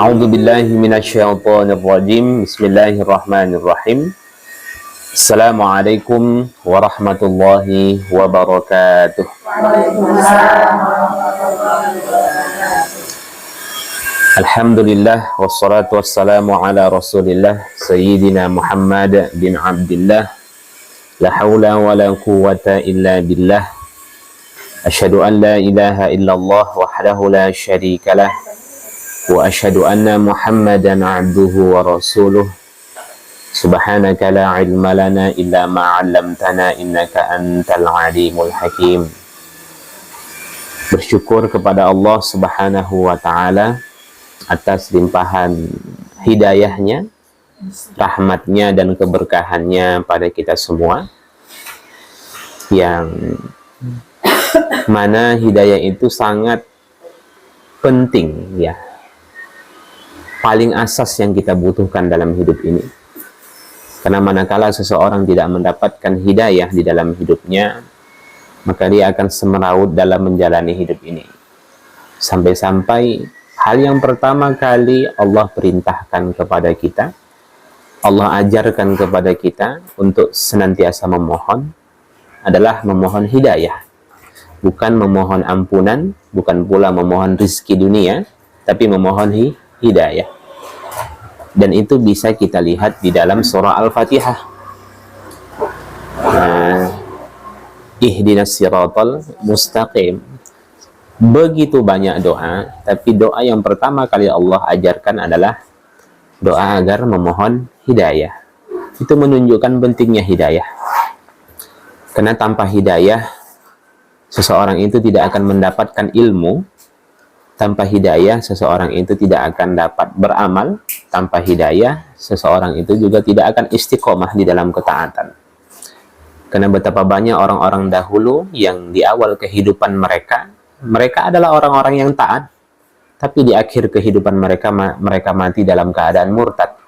A'udzu billahi minasyaitonir rajim. Bismillahirrahmanirrahim. Assalamualaikum warahmatullahi wabarakatuh. Alhamdulillah wassalatu wassalamu ala Rasulillah Sayyidina Muhammad bin Abdullah. La haula wa la quwwata illa billah. Asyhadu an la ilaha illallah wahdahu la syarikalah. Wa asyhadu anna Muhammadan abduhu wa rasuluh. Subhanaka la ilma lana illa ma 'allamtana innaka antal alimul hakim. Bersyukur kepada Allah Subhanahu wa taala atas limpahan hidayahnya, rahmatnya dan keberkahannya pada kita semua, yang mana hidayah itu sangat penting, ya, paling asas yang kita butuhkan dalam hidup ini. Karena manakala seseorang tidak mendapatkan hidayah di dalam hidupnya, maka dia akan semeraut dalam menjalani hidup ini. Sampai-sampai hal yang pertama kali Allah perintahkan kepada kita, Allah ajarkan kepada kita untuk senantiasa memohon adalah memohon hidayah. Bukan memohon ampunan, bukan pula memohon rizki dunia, tapi memohon hidayah. Dan itu bisa kita lihat di dalam surah Al-Fatihah. Ihdinas siratal mustaqim. Begitu banyak doa, tapi doa yang pertama kali Allah ajarkan adalah doa agar memohon hidayah. Itu menunjukkan pentingnya hidayah. Karena tanpa hidayah, seseorang itu tidak akan mendapatkan ilmu. Tanpa hidayah, seseorang itu tidak akan dapat beramal. Tanpa hidayah, seseorang itu juga tidak akan istiqomah di dalam ketaatan. Karena betapa banyak orang-orang dahulu yang di awal kehidupan mereka adalah orang-orang yang taat, tapi di akhir kehidupan mereka mati dalam keadaan murtad.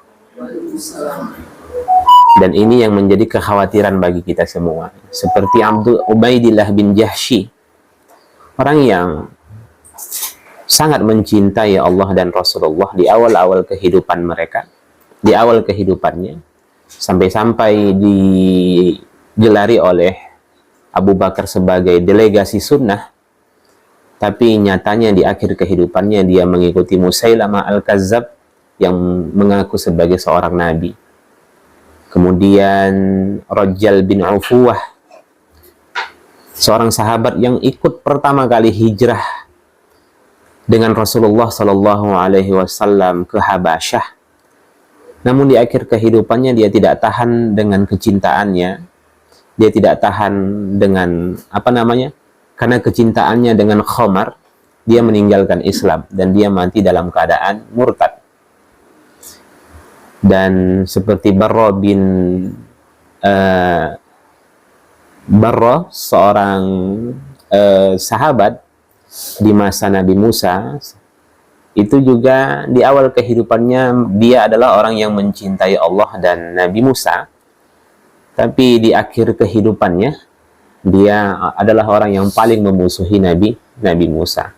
Dan ini yang menjadi kekhawatiran bagi kita semua. Seperti Ubaidillah bin Jahsy, orang yang sangat mencintai Allah dan Rasulullah di awal-awal kehidupan mereka, di awal kehidupannya, sampai-sampai digelari oleh Abu Bakar sebagai delegasi sunnah, tapi nyatanya di akhir kehidupannya dia mengikuti Musailamah Al-Kazzab yang mengaku sebagai seorang nabi. Kemudian Rajjal bin Ufuwah, seorang sahabat yang ikut pertama kali hijrah dengan Rasulullah Shallallahu Alaihi Wasallam ke Habasyah. Namun di akhir kehidupannya dia tidak tahan dengan kecintaannya, dia tidak tahan dengan karena kecintaannya dengan khamar, dia meninggalkan Islam dan dia mati dalam keadaan murtad. Dan seperti Barra bin Barra, seorang sahabat di masa Nabi Musa, itu juga di awal kehidupannya dia adalah orang yang mencintai Allah dan Nabi Musa, tapi di akhir kehidupannya dia adalah orang yang paling memusuhi Nabi Musa.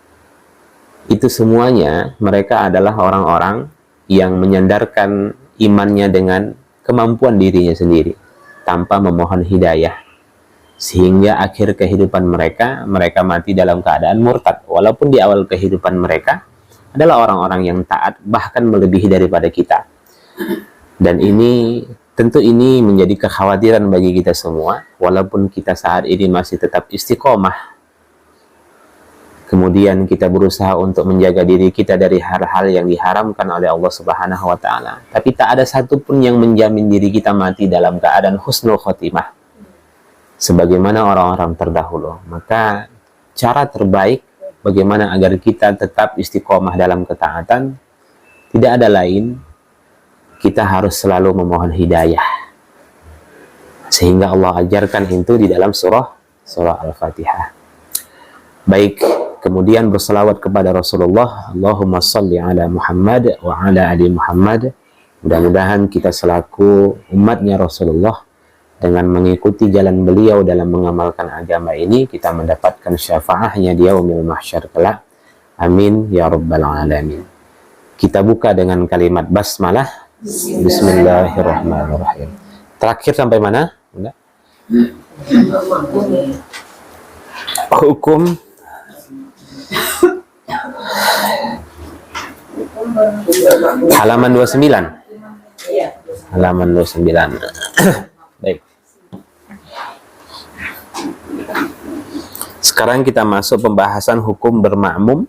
Itu semuanya mereka adalah orang-orang yang menyandarkan imannya dengan kemampuan dirinya sendiri tanpa memohon hidayah, sehingga akhir kehidupan mereka mati dalam keadaan murtad, walaupun di awal kehidupan mereka adalah orang-orang yang taat, bahkan melebihi daripada kita. Dan tentu ini menjadi kekhawatiran bagi kita semua, walaupun kita saat ini masih tetap istiqomah, kemudian kita berusaha untuk menjaga diri kita dari hal-hal yang diharamkan oleh Allah Subhanahu wa taala, tapi tak ada satupun yang menjamin diri kita mati dalam keadaan husnul khotimah sebagaimana orang-orang terdahulu. Maka cara terbaik bagaimana agar kita tetap istiqomah dalam ketaatan tidak ada lain, kita harus selalu memohon hidayah, sehingga Allah ajarkan itu di dalam surah Al-Fatihah. Baik, kemudian berselawat kepada Rasulullah, Allahumma salli ala Muhammad wa ala ali Muhammad. Mudah-mudahan kita selaku umatnya Rasulullah, dengan mengikuti jalan beliau dalam mengamalkan agama ini, kita mendapatkan syafaatnya di yaumil mahsyar kelak. Amin ya rabbal alamin. Kita buka dengan kalimat basmalah. Bismillahirrahmanirrahim. Terakhir sampai mana? Enggak. Hukum halaman 29. Halaman 29. Baik. Sekarang kita masuk pembahasan hukum bermakmum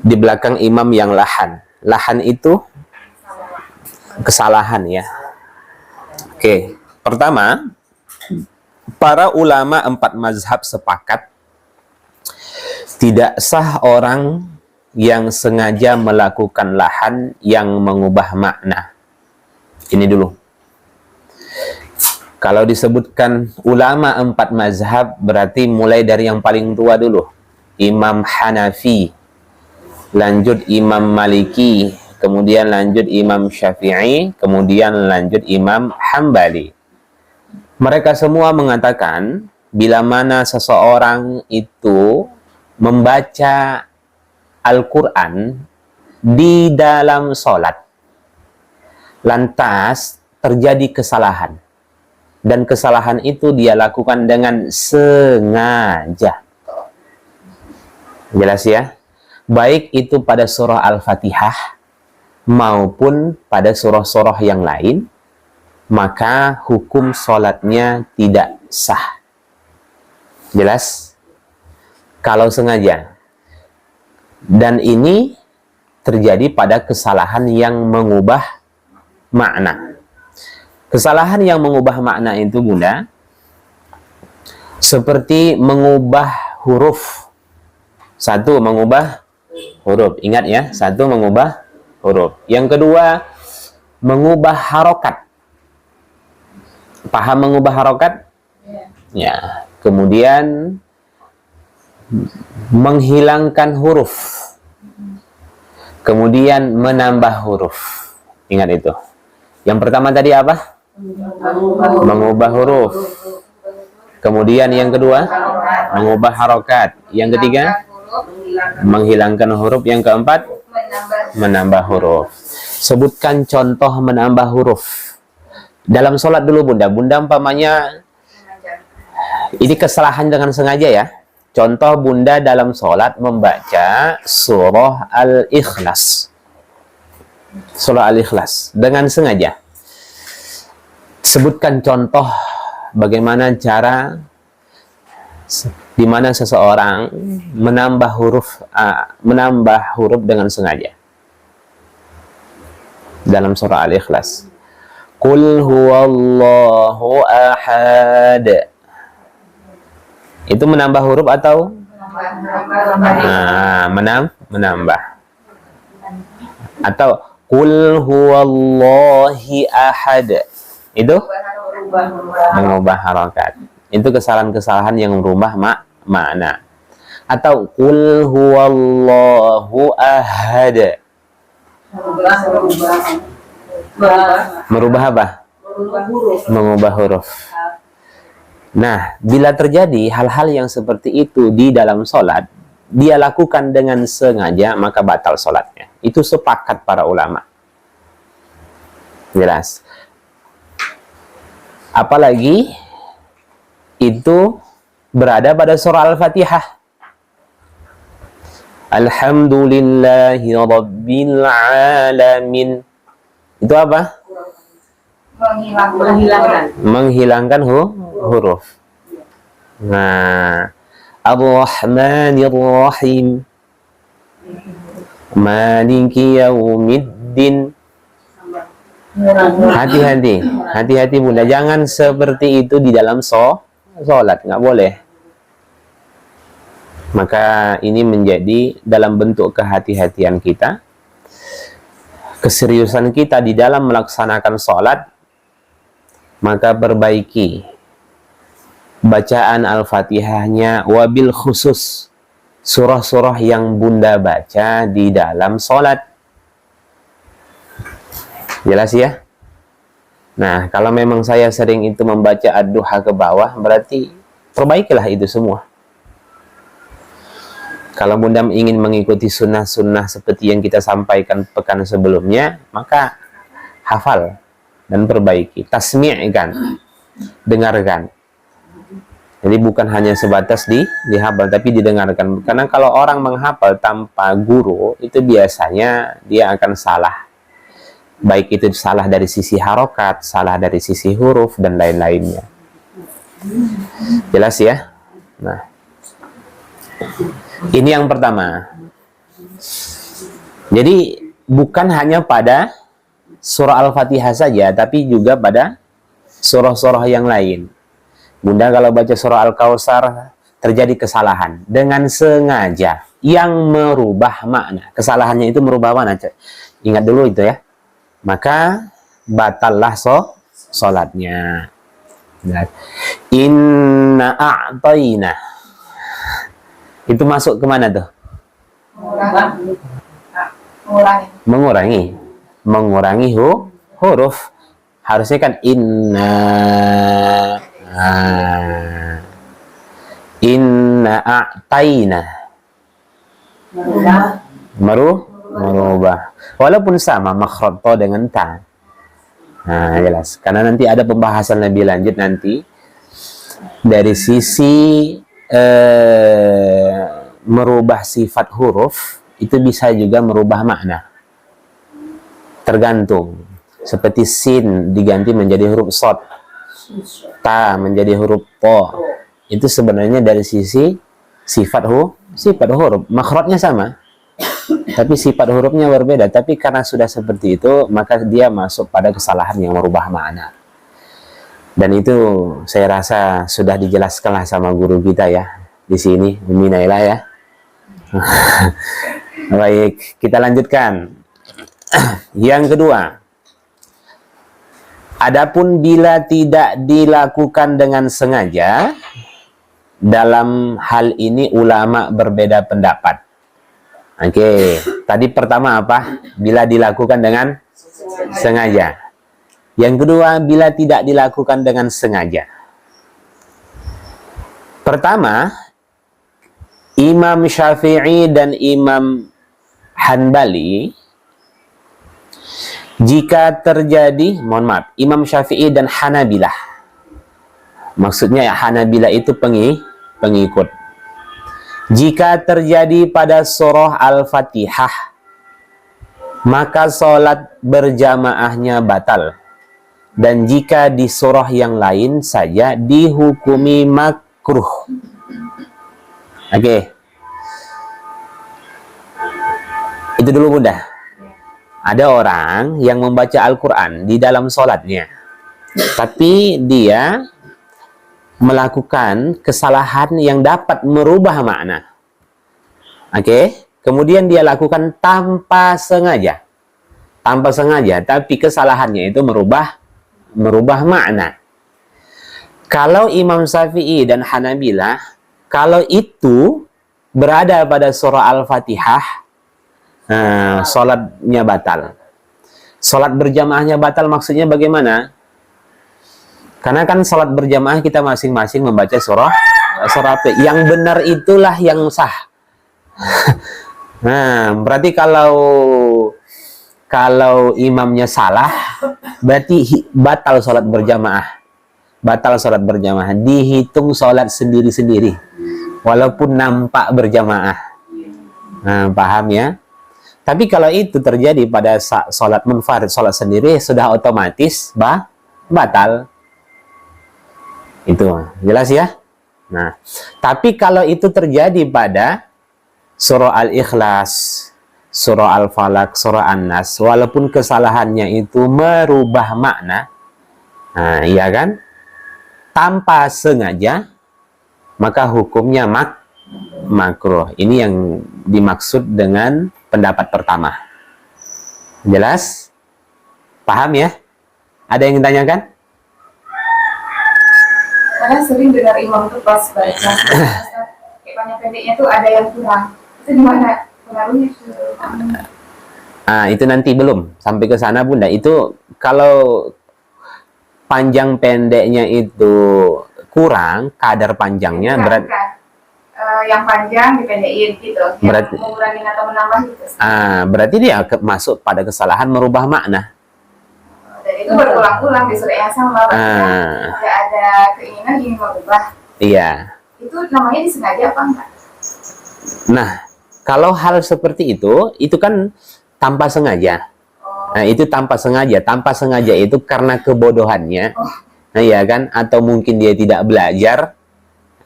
di belakang imam yang lahan. Lahan itu kesalahan ya. Oke, pertama, para ulama 4 mazhab sepakat tidak sah orang yang sengaja melakukan lahan yang mengubah makna. Ini dulu. Kalau disebutkan ulama 4 mazhab, berarti mulai dari yang paling tua dulu. Imam Hanafi, lanjut Imam Maliki, kemudian lanjut Imam Syafi'i, kemudian lanjut Imam Hambali. Mereka semua mengatakan, bila mana seseorang itu membaca Al-Quran di dalam sholat, lantas terjadi kesalahan, dan kesalahan itu dia lakukan dengan sengaja. Jelas ya? Baik itu pada surah Al-Fatihah maupun pada surah-surah yang lain, maka hukum sholatnya tidak sah. Jelas? Kalau sengaja. Dan ini terjadi pada kesalahan yang mengubah makna. Kesalahan yang mengubah makna itu, Bunda, seperti mengubah huruf. Satu, mengubah huruf. Ingat ya, satu, mengubah huruf. Yang kedua, mengubah harokat. Paham mengubah harokat? Ya. Kemudian menghilangkan huruf. Kemudian menambah huruf. Ingat itu. Yang pertama tadi apa? Mengubah huruf. Kemudian yang kedua, mengubah harokat. Yang ketiga, menghilangkan huruf. Yang keempat, menambah huruf. Sebutkan contoh menambah huruf. Dalam sholat dulu, Bunda. Bunda umpamanya, ini kesalahan dengan sengaja ya. Contoh Bunda dalam sholat membaca surah Al-Ikhlas. Surah Al-Ikhlas. Dengan sengaja. Sebutkan contoh bagaimana cara di mana seseorang menambah huruf dengan sengaja. Dalam surah Al-Ikhlas. Qul huwallahu ahad. Itu menambah huruf atau? Menambah. Atau Qul huwallahi ahad. Itu mengubah harokat. Itu kesalahan-kesalahan yang merubah makna. Atau Qul huwallahu ahad. Merubah apa? Mengubah huruf. Nah, bila terjadi hal-hal yang seperti itu di dalam sholat, dia lakukan dengan sengaja, maka batal sholatnya. Itu sepakat para ulama. Jelas. Apalagi itu berada pada surah Al-Fatihah. Alhamdulillahi Rabbil Alamin. Itu apa? Menghilangkan huruf. Nah, Ar-Rahmanir Rahim, Maliki Yaumiddin. Hati-hati Bunda, jangan seperti itu di dalam sholat, nggak boleh. Maka ini menjadi dalam bentuk kehati-hatian kita, keseriusan kita di dalam melaksanakan sholat. Maka perbaiki bacaan Al-Fatihahnya, wabil khusus surah-surah yang Bunda baca di dalam sholat. Jelas ya? Nah, kalau memang saya sering itu membaca ad-duha ke bawah, berarti perbaikilah itu semua. Kalau Bunda ingin mengikuti sunnah-sunnah seperti yang kita sampaikan pekan sebelumnya, maka hafal dan perbaiki, tasmi'kan, dengarkan. Jadi bukan hanya sebatas dihafal, tapi didengarkan. Karena kalau orang menghafal tanpa guru, itu biasanya dia akan salah. Baik itu salah dari sisi harokat, salah dari sisi huruf, dan lain-lainnya. Jelas ya? Nah, ini yang pertama. Jadi bukan hanya pada surah Al-Fatihah saja, tapi juga pada surah-surah yang lain. Bunda kalau baca surah Al-Kautsar terjadi kesalahan dengan sengaja yang merubah makna. Kesalahannya itu merubah makna. Ingat dulu itu ya. Maka batallah sholatnya. Inna a'tayna. Itu masuk kemana tuh? Mengurangi huruf. Harusnya kan inna a'tayna. Merubah. Walaupun sama makhraj to dengan ta. Nah, jelas. Karena nanti ada pembahasan lebih lanjut nanti dari sisi merubah sifat huruf itu bisa juga merubah makna. Tergantung. Seperti sin diganti menjadi huruf shad, ta menjadi huruf po. Itu sebenarnya dari sisi sifat huruf. Makhrajnya sama, tapi sifat hurufnya berbeda. Tapi karena sudah seperti itu, maka dia masuk pada kesalahan yang merubah makna. Dan itu saya rasa sudah dijelaskanlah sama guru kita ya di sini, Umi Naila ya. Baik, kita lanjutkan. Yang kedua, adapun bila tidak dilakukan dengan sengaja, dalam hal ini ulama berbeda pendapat. Oke, tadi pertama apa? Bila dilakukan dengan sengaja. Yang kedua, bila tidak dilakukan dengan sengaja. Pertama, Imam Syafi'i dan Imam Hanbali, jika terjadi, mohon maaf, Imam Syafi'i dan Hanabilah. Maksudnya ya, Hanabilah itu pengikut. Jika terjadi pada surah Al-Fatihah, maka sholat berjamaahnya batal. Dan jika di surah yang lain saja dihukumi makruh. Oke. Itu dulu mudah. Ada orang yang membaca Al-Quran di dalam sholatnya, tapi dia melakukan kesalahan yang dapat merubah makna. Oke, kemudian dia lakukan tanpa sengaja. Tanpa sengaja, tapi kesalahannya itu merubah makna. Kalau Imam Syafi'i dan Hanabilah, kalau itu berada pada surah Al-Fatihah, sholatnya batal. Sholat berjamaahnya batal maksudnya bagaimana? Karena kan sholat berjamaah kita masing-masing membaca surah apa? Yang benar itulah yang sah. Nah, berarti kalau imamnya salah, berarti batal sholat berjamaah. Batal sholat berjamaah. Dihitung sholat sendiri-sendiri, walaupun nampak berjamaah. Nah, paham ya? Tapi kalau itu terjadi pada sholat munfarid, sholat sendiri, sudah otomatis batal. Itu jelas ya. Nah, tapi kalau itu terjadi pada surah Al-Ikhlas, surah Al-Falaq, surah An-Nas, walaupun kesalahannya itu merubah makna, nah, iya kan, tanpa sengaja, maka hukumnya makruh. Ini yang dimaksud dengan pendapat pertama. Jelas? Paham ya? Ada yang ditanyakan? Karena sering dengar imam tuh pas baca panjang pendeknya tuh ada yang kurang. Itu gimana pengaruhnya? Itu nanti belum sampai ke sana Bunda. Itu kalau panjang pendeknya itu kurang, kadar panjangnya berat. yang panjang dipendekin gitu. Berarti- Yang mengurangi atau menambah gitu. Berarti dia masuk pada kesalahan merubah makna. Dan itu berulang-ulang di surat yang sama. Berarti kan Ah. tidak ada keinginan ingin merubah. Iya. Itu namanya disengaja apa enggak? Nah, kalau hal seperti itu kan tanpa sengaja. Nah, itu tanpa sengaja. Tanpa sengaja itu karena kebodohannya. Nah, iya kan? Atau mungkin dia tidak belajar.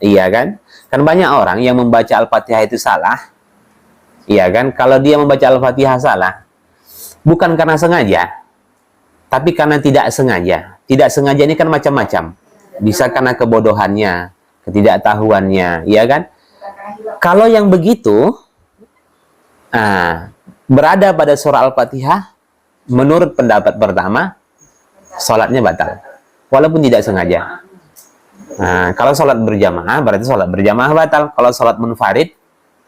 Iya kan? Kan banyak orang yang membaca Al-Fatihah itu salah. Iya kan? Kalau dia membaca Al-Fatihah salah, bukan karena sengaja, tapi karena tidak sengaja. Tidak sengaja ini kan macam-macam. Bisa karena kebodohannya, ketidaktahuannya, iya kan? Bukan karena hilang. Kalau yang begitu, berada pada surah Al-Fatihah, menurut pendapat pertama, sholatnya batal. Walaupun tidak sengaja. Nah, kalau sholat berjamaah, berarti sholat berjamaah batal. Kalau sholat munfarid,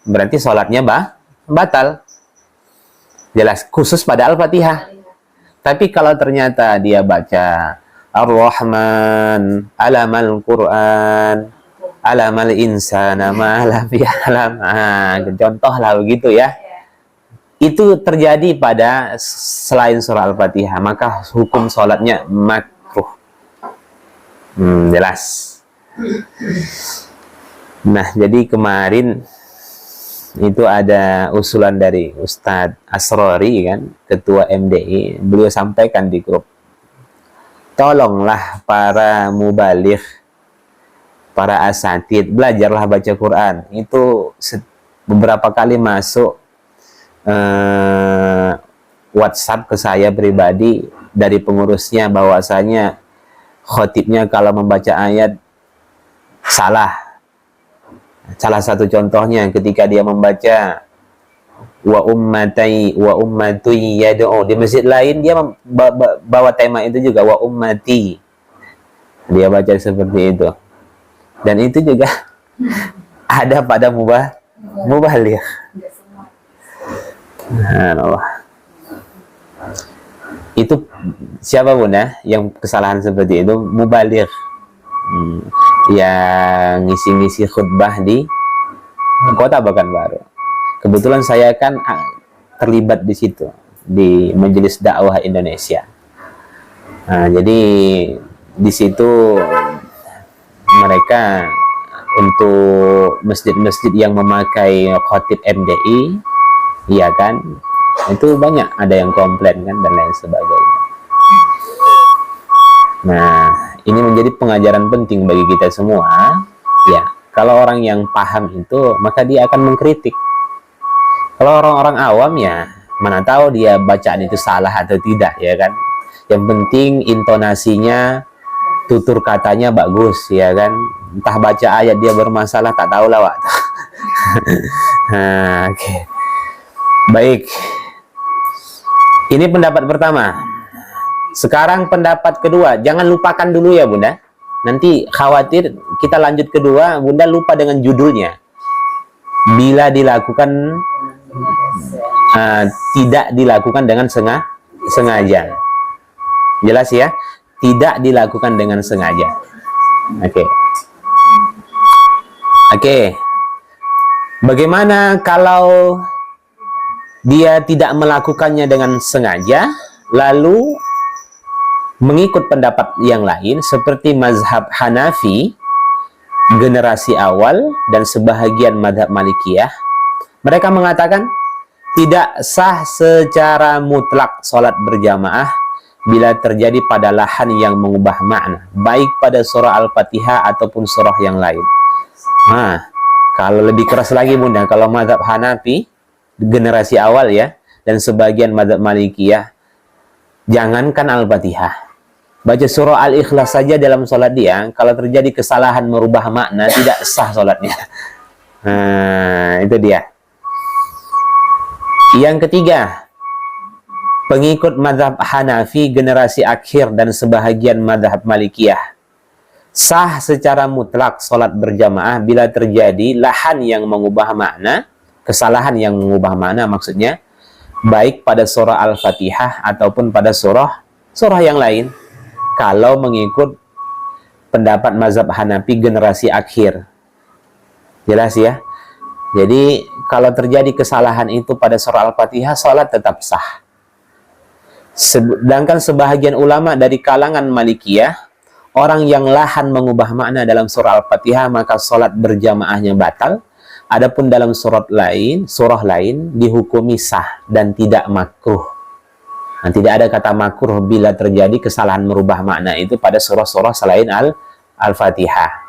berarti sholatnya batal. Jelas, khusus pada Al-Fatihah. Tapi kalau ternyata dia baca Ar-Rahman, Alamal Quran, Alamal Insana, Ma'alam Ya'lam. Contoh lah begitu ya. Itu terjadi pada selain surah Al-Fatihah, maka hukum sholatnya makruh. Jelas. Nah, jadi kemarin itu ada usulan dari Ustadz Asrori kan, ketua MDI. Beliau sampaikan di grup, tolonglah para mubaligh, para asatid, belajarlah baca Quran. Itu beberapa kali masuk WhatsApp ke saya pribadi dari pengurusnya, bahwasanya khotibnya kalau membaca ayat salah. Salah satu contohnya ketika dia membaca wa ummati yad'u, di masjid lain dia bawa tema itu juga, wa ummati. Dia baca seperti itu. Dan itu juga ada pada mubaligh. Enggak semua. Subhanallah. Itu siapa pun ya yang kesalahan seperti itu, mubaligh. Yang ngisi-ngisi khutbah di Kota Pekanbaru. Kebetulan saya kan terlibat di situ, di Majelis Dakwah Indonesia. Nah, jadi di situ mereka untuk masjid-masjid yang memakai khotib MDI, iya kan, itu banyak ada yang komplain kan dan lain sebagainya. Nah, ini menjadi pengajaran penting bagi kita semua. Ya, kalau orang yang paham itu, maka dia akan mengkritik. Kalau orang-orang awam ya, mana tahu dia bacaan itu salah atau tidak, ya kan? Yang penting intonasinya, tutur katanya bagus, ya kan? Entah baca ayat dia bermasalah, tak tahu lah, Wak. Nah, oke. Baik. Ini pendapat pertama. Sekarang pendapat kedua, jangan lupakan dulu ya Bunda. Nanti khawatir kita lanjut kedua, Bunda lupa dengan judulnya. Bila dilakukan tidak dilakukan dengan sengaja. Jelas ya? Tidak dilakukan dengan sengaja. Oke. Oke. Bagaimana kalau dia tidak melakukannya dengan sengaja, lalu mengikut pendapat yang lain seperti mazhab Hanafi generasi awal dan sebahagian mazhab Malikiyah? Mereka mengatakan tidak sah secara mutlak sholat berjamaah bila terjadi pada lahan yang mengubah makna, baik pada surah Al-Fatihah ataupun surah yang lain. Nah, kalau lebih keras lagi Bunda, kalau mazhab Hanafi generasi awal ya, dan sebagian mazhab Malikiyah, jangankan Al-Fatihah, baca surah Al-Ikhlas saja dalam sholat dia, kalau terjadi kesalahan merubah makna, tidak sah sholatnya. Nah, itu dia. Yang ketiga, pengikut mazhab Hanafi generasi akhir dan sebahagian mazhab Malikiyah, sah secara mutlak sholat berjamaah bila terjadi lahan yang mengubah makna, kesalahan yang mengubah makna maksudnya, baik pada surah Al-Fatihah ataupun pada surah yang lain, kalau mengikut pendapat mazhab Hanafi generasi akhir. Jelas ya? Jadi kalau terjadi kesalahan itu pada surah Al-Fatihah, sholat tetap sah. Sedangkan sebahagian ulama dari kalangan Malikiyah, orang yang lahan mengubah makna dalam surah Al-Fatihah, maka sholat berjamaahnya batal. Adapun dalam surah lain dihukumi sah dan tidak makruh. Nah, tidak ada kata makruh bila terjadi kesalahan merubah makna itu pada surah-surah selain Al-Fatihah.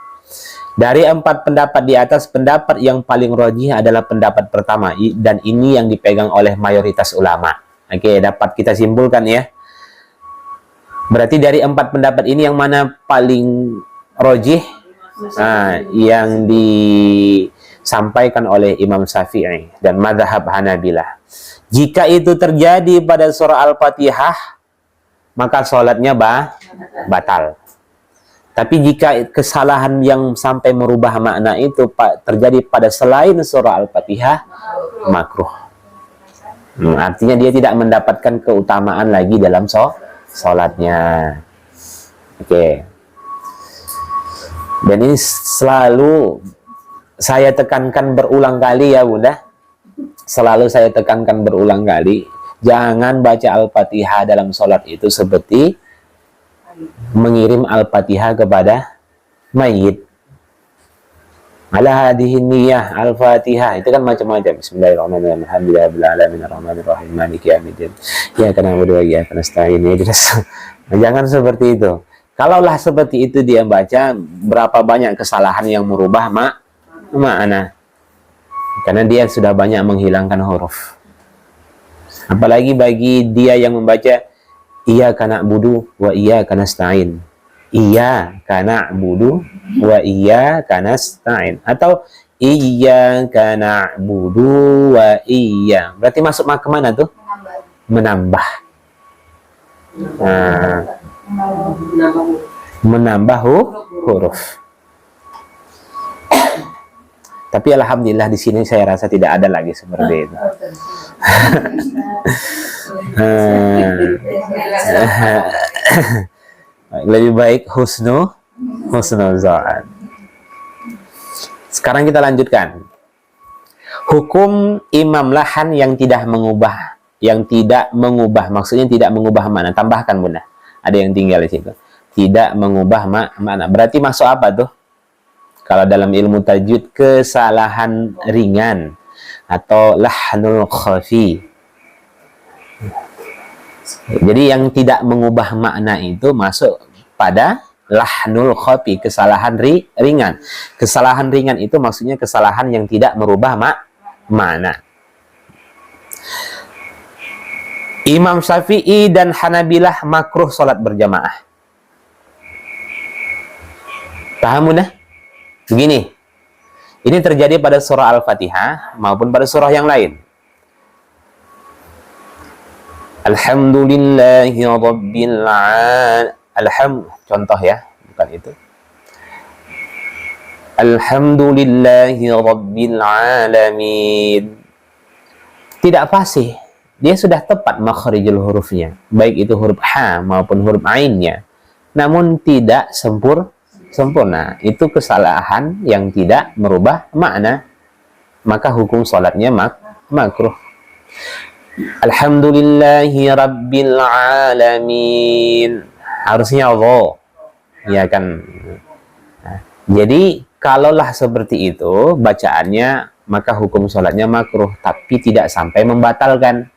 Dari 4 pendapat di atas, pendapat yang paling rajih adalah pendapat pertama, dan ini yang dipegang oleh mayoritas ulama. Oke, dapat kita simpulkan ya. Berarti dari 4 pendapat ini yang mana paling rajih? Nah, yang disampaikan oleh Imam Syafi'i dan mazhab Hanabilah. Jika itu terjadi pada surah Al-Fatihah, maka sholatnya batal. Tapi jika kesalahan yang sampai merubah makna itu terjadi pada selain surah Al-Fatihah, makruh. Artinya dia tidak mendapatkan keutamaan lagi dalam sholatnya. Oke. Dan ini selalu saya tekankan berulang kali ya Bunda. Selalu saya tekankan berulang kali. Jangan baca Al-Fatihah dalam sholat itu seperti mengirim Al-Fatihah kepada mayit. Ala hadhihi niyyah Al-Fatihah itu kan macam-macam. Bismillahirrahmanirrahim. Alhamdulillahirabbil alamin arrahmanirrahim maliki yaumiddin. Ya kana na'budu wa iyyaka nasta'in. Jangan seperti itu. Kalaulah seperti itu dia baca, berapa banyak kesalahan yang merubah makna. Karena dia sudah banyak menghilangkan huruf. Apalagi bagi dia yang membaca iyyaka na'budu wa iyyaka nasta'in. Iyyaka na'budu wa iyyaka nasta'in. Atau iyyaka na'budu wa iyyaka. Berarti masuk ke mana tuh? Menambah. Nah, menambah huruf. Tapi alhamdulillah di sini saya rasa tidak ada lagi seperti itu. Lebih baik husnuzan. Sekarang kita lanjutkan. Hukum imam lahan yang tidak mengubah, maksudnya tidak mengubah makna. Tambahkan Bunda. Ada yang tinggal di situ. Tidak mengubah makna. Berarti masuk apa tuh? Kalau dalam ilmu tajwid, kesalahan ringan atau lahnul khafi. Jadi yang tidak mengubah makna itu masuk pada lahnul khafi, kesalahan ringan. Kesalahan ringan itu maksudnya kesalahan yang tidak merubah makna. Imam Syafi'i dan Hanabilah makruh sholat berjamaah. Paham Bunda? Begini, ini terjadi pada surah Al-Fatihah maupun pada surah yang lain. Alhamdulillahi rabbil alamin. Contoh ya, bukan itu. Alhamdulillahi rabbil alamin. Tidak fasih. Dia sudah tepat makhrijul hurufnya, baik itu huruf ha maupun huruf ainnya. Namun tidak sempurna. Itu kesalahan yang tidak merubah makna. Maka hukum sholatnya makruh. Alhamdulillahi rabbil alamin. Harusnya Allah. Ya kan. Nah, jadi kalaulah seperti itu bacaannya, maka hukum sholatnya makruh, tapi tidak sampai membatalkan.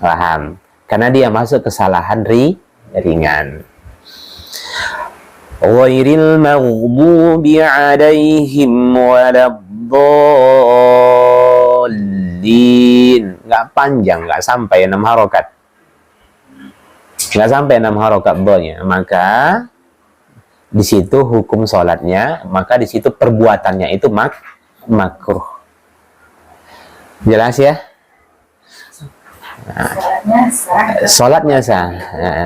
Paham? Karena dia masuk kesalahan ringan. Ghairil maghdubi 'alaihim waladdallin. Nggak panjang, nggak sampai 6 harokat. Nggak sampai 6 harokat bo-nya. Maka di situ hukum sholatnya, maka di situ perbuatannya itu makruh. Jelas ya? Nah, sholatnya sah,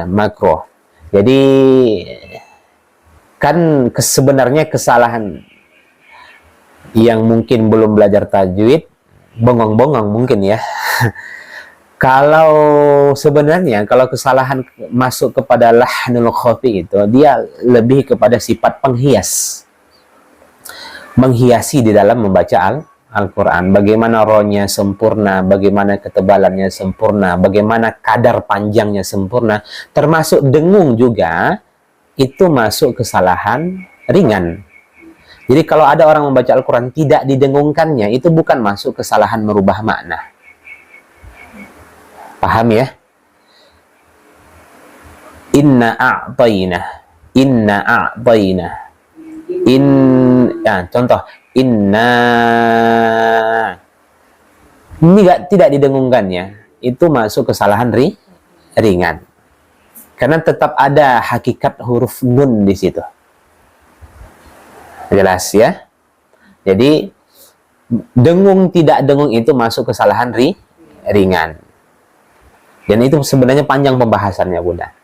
makruh. Jadi kan sebenarnya kesalahan yang mungkin belum belajar tajwid, bongong-bongong mungkin ya. Kalau sebenarnya kalau kesalahan masuk kepada lahnul khafi itu, dia lebih kepada sifat penghias. menghiasi di dalam membaca Al-Quran. Bagaimana rohnya sempurna, bagaimana ketebalannya sempurna, bagaimana kadar panjangnya sempurna, termasuk dengung juga, itu masuk kesalahan ringan. Jadi kalau ada orang membaca Al-Quran tidak didengungkannya, itu bukan masuk kesalahan merubah makna. Paham ya? Inna a'tayna. Inna a'tayna. Contoh. Inna. Ini tidak didengungkannya. Itu masuk kesalahan ringan. Karena tetap ada hakikat huruf nun di situ. Jelas ya? Jadi, dengung tidak dengung itu masuk kesalahan ringan. Dan itu sebenarnya panjang pembahasannya, Bunda.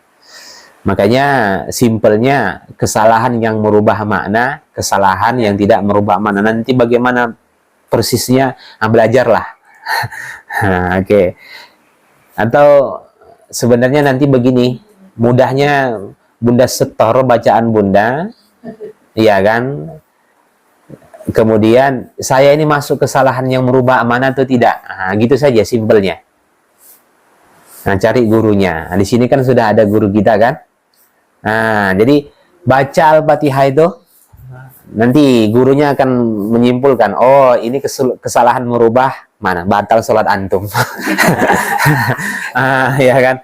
Makanya simpelnya kesalahan yang merubah makna, kesalahan yang tidak merubah makna. Nanti bagaimana persisnya, belajarlah. Oke. Atau sebenarnya nanti begini, mudahnya Bunda setor bacaan Bunda, iya kan? Kemudian saya ini masuk kesalahan yang merubah makna atau tidak? Gitu saja simpelnya. Nah, cari gurunya. Nah, di sini kan sudah ada guru kita kan? Nah, jadi baca Al-Fatihah itu nanti gurunya akan menyimpulkan, oh ini kesalahan merubah mana? Batal sholat antum. Ya kan?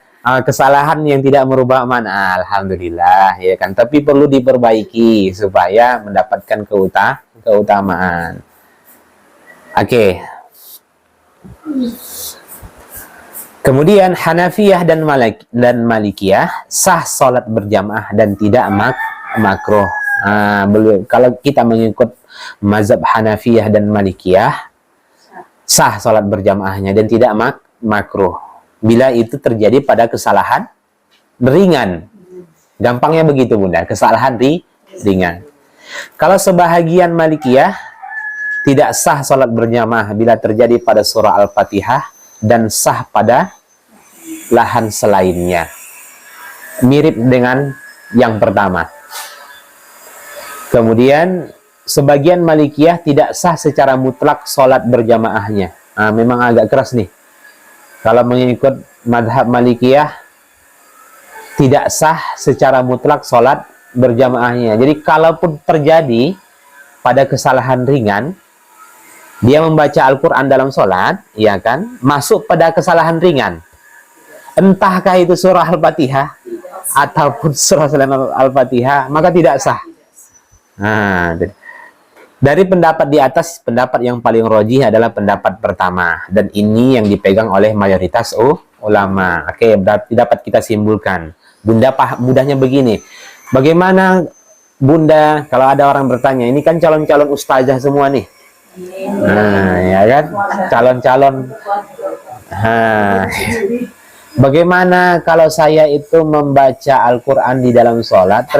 Kesalahan yang tidak merubah mana? Alhamdulillah, ya kan? Tapi perlu diperbaiki supaya mendapatkan keutamaan. Oke. Kemudian Hanafiyah dan Malikiyah sah sholat berjamaah dan tidak makruh. Kalau kita mengikut mazhab Hanafiyah dan Malikiyah, sah sholat berjamaahnya dan tidak makruh. Bila itu terjadi pada kesalahan ringan. Gampangnya begitu Bunda, kesalahan ringan. Kalau sebahagian Malikiyah, tidak sah sholat berjamaah bila terjadi pada surah Al-Fatihah dan sah pada lahan selainnya. Mirip dengan yang pertama. Kemudian sebagian Malikiyah tidak sah secara mutlak sholat berjamaahnya. Memang agak keras nih. Kalau mengikut madhab Malikiyah tidak sah secara mutlak sholat berjamaahnya. Jadi kalaupun terjadi pada kesalahan ringan, dia membaca Al-Quran dalam sholat, ya kan, masuk pada kesalahan ringan. Entahkah itu surah Al-Fatihah ataupun surah selain Al-Fatihah, maka tidak sah. Dari pendapat di atas, pendapat yang paling rajih adalah pendapat pertama. Dan ini yang dipegang oleh mayoritas ulama. Oke, dapat kita simpulkan. Bunda mudahnya begini. Bagaimana Bunda, kalau ada orang bertanya, ini kan calon-calon ustazah semua nih. Ya kan, calon-calon. Bagaimana kalau saya itu membaca Al-Quran di dalam sholat,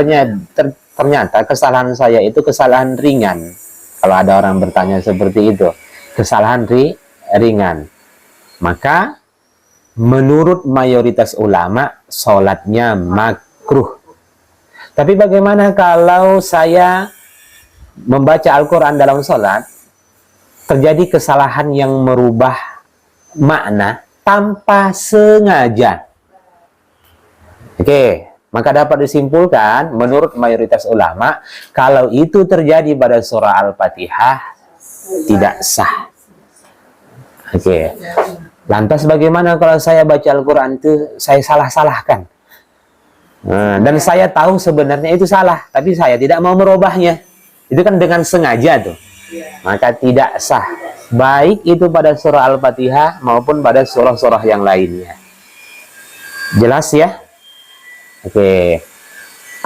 ternyata kesalahan saya itu kesalahan ringan. Kalau ada orang bertanya seperti itu, kesalahan ringan, maka menurut mayoritas ulama sholatnya makruh. Tapi bagaimana kalau saya membaca Al-Quran dalam sholat, terjadi kesalahan yang merubah makna tanpa sengaja? Oke, maka dapat disimpulkan menurut mayoritas ulama, kalau itu terjadi pada surah Al-Fatihah tidak sah. Oke. Lantas bagaimana kalau saya baca Al-Quran itu saya salah-salahkan? Dan saya tahu sebenarnya itu salah, tapi saya tidak mau merubahnya. Itu kan dengan sengaja tuh. Maka tidak sah, baik itu pada surah Al-Fatihah maupun pada surah-surah yang lainnya. Jelas ya? Oke.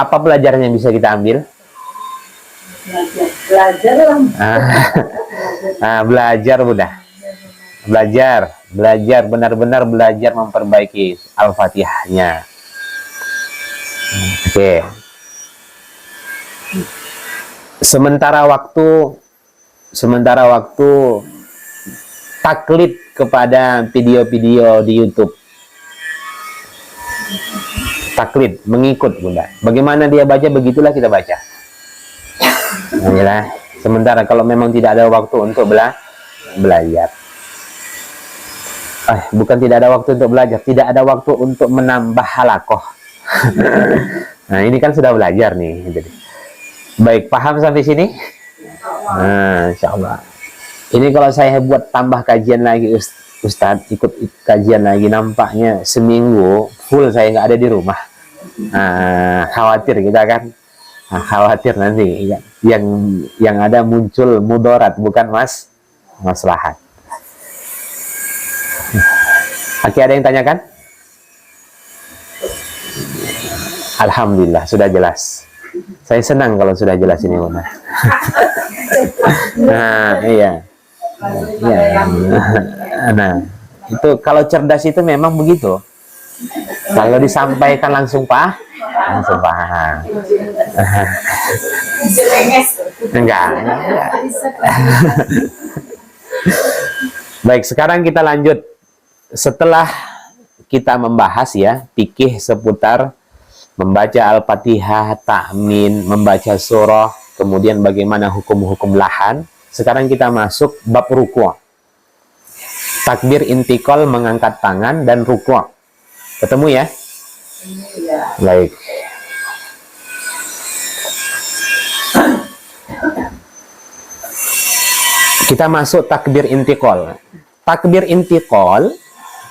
Apa pelajaran yang bisa kita ambil? Belajar lah. Belajar Bunda. Belajar benar-benar belajar memperbaiki Al-Fatihahnya. Oke. Sementara waktu taklid kepada video-video di YouTube. Taklid, mengikut Bunda. Bagaimana dia baca, begitulah kita baca. Nah, Sementara kalau memang tidak ada waktu untuk belajar. Bukan tidak ada waktu untuk belajar, tidak ada waktu untuk menambah halakoh. Nah, ini kan sudah belajar nih. Jadi, baik, paham sampai sini? Nah, insya Allah. Ini kalau saya buat tambah kajian lagi, Ustadz, ikut kajian lagi, nampaknya seminggu full saya nggak ada di rumah. Khawatir kita kan. Khawatir nanti yang ada muncul mudarat, bukan maslahat. Oke, ada yang tanyakan? Alhamdulillah, sudah jelas. Saya senang kalau sudah jelas ini, Bunda. Nah, iya. Ya. Nah, itu kalau cerdas itu memang begitu. Kalau disampaikan langsung paham. Enggak. Baik, sekarang kita lanjut. Setelah kita membahas ya fikih seputar membaca Al-Fatihah, ta'min, membaca surah, kemudian bagaimana hukum-hukum lahan. Sekarang kita masuk bab ruku'. Takbir intikal, mengangkat tangan, dan ruku'. Ketemu ya? Baik. Kita masuk takbir intikal. Takbir intikal,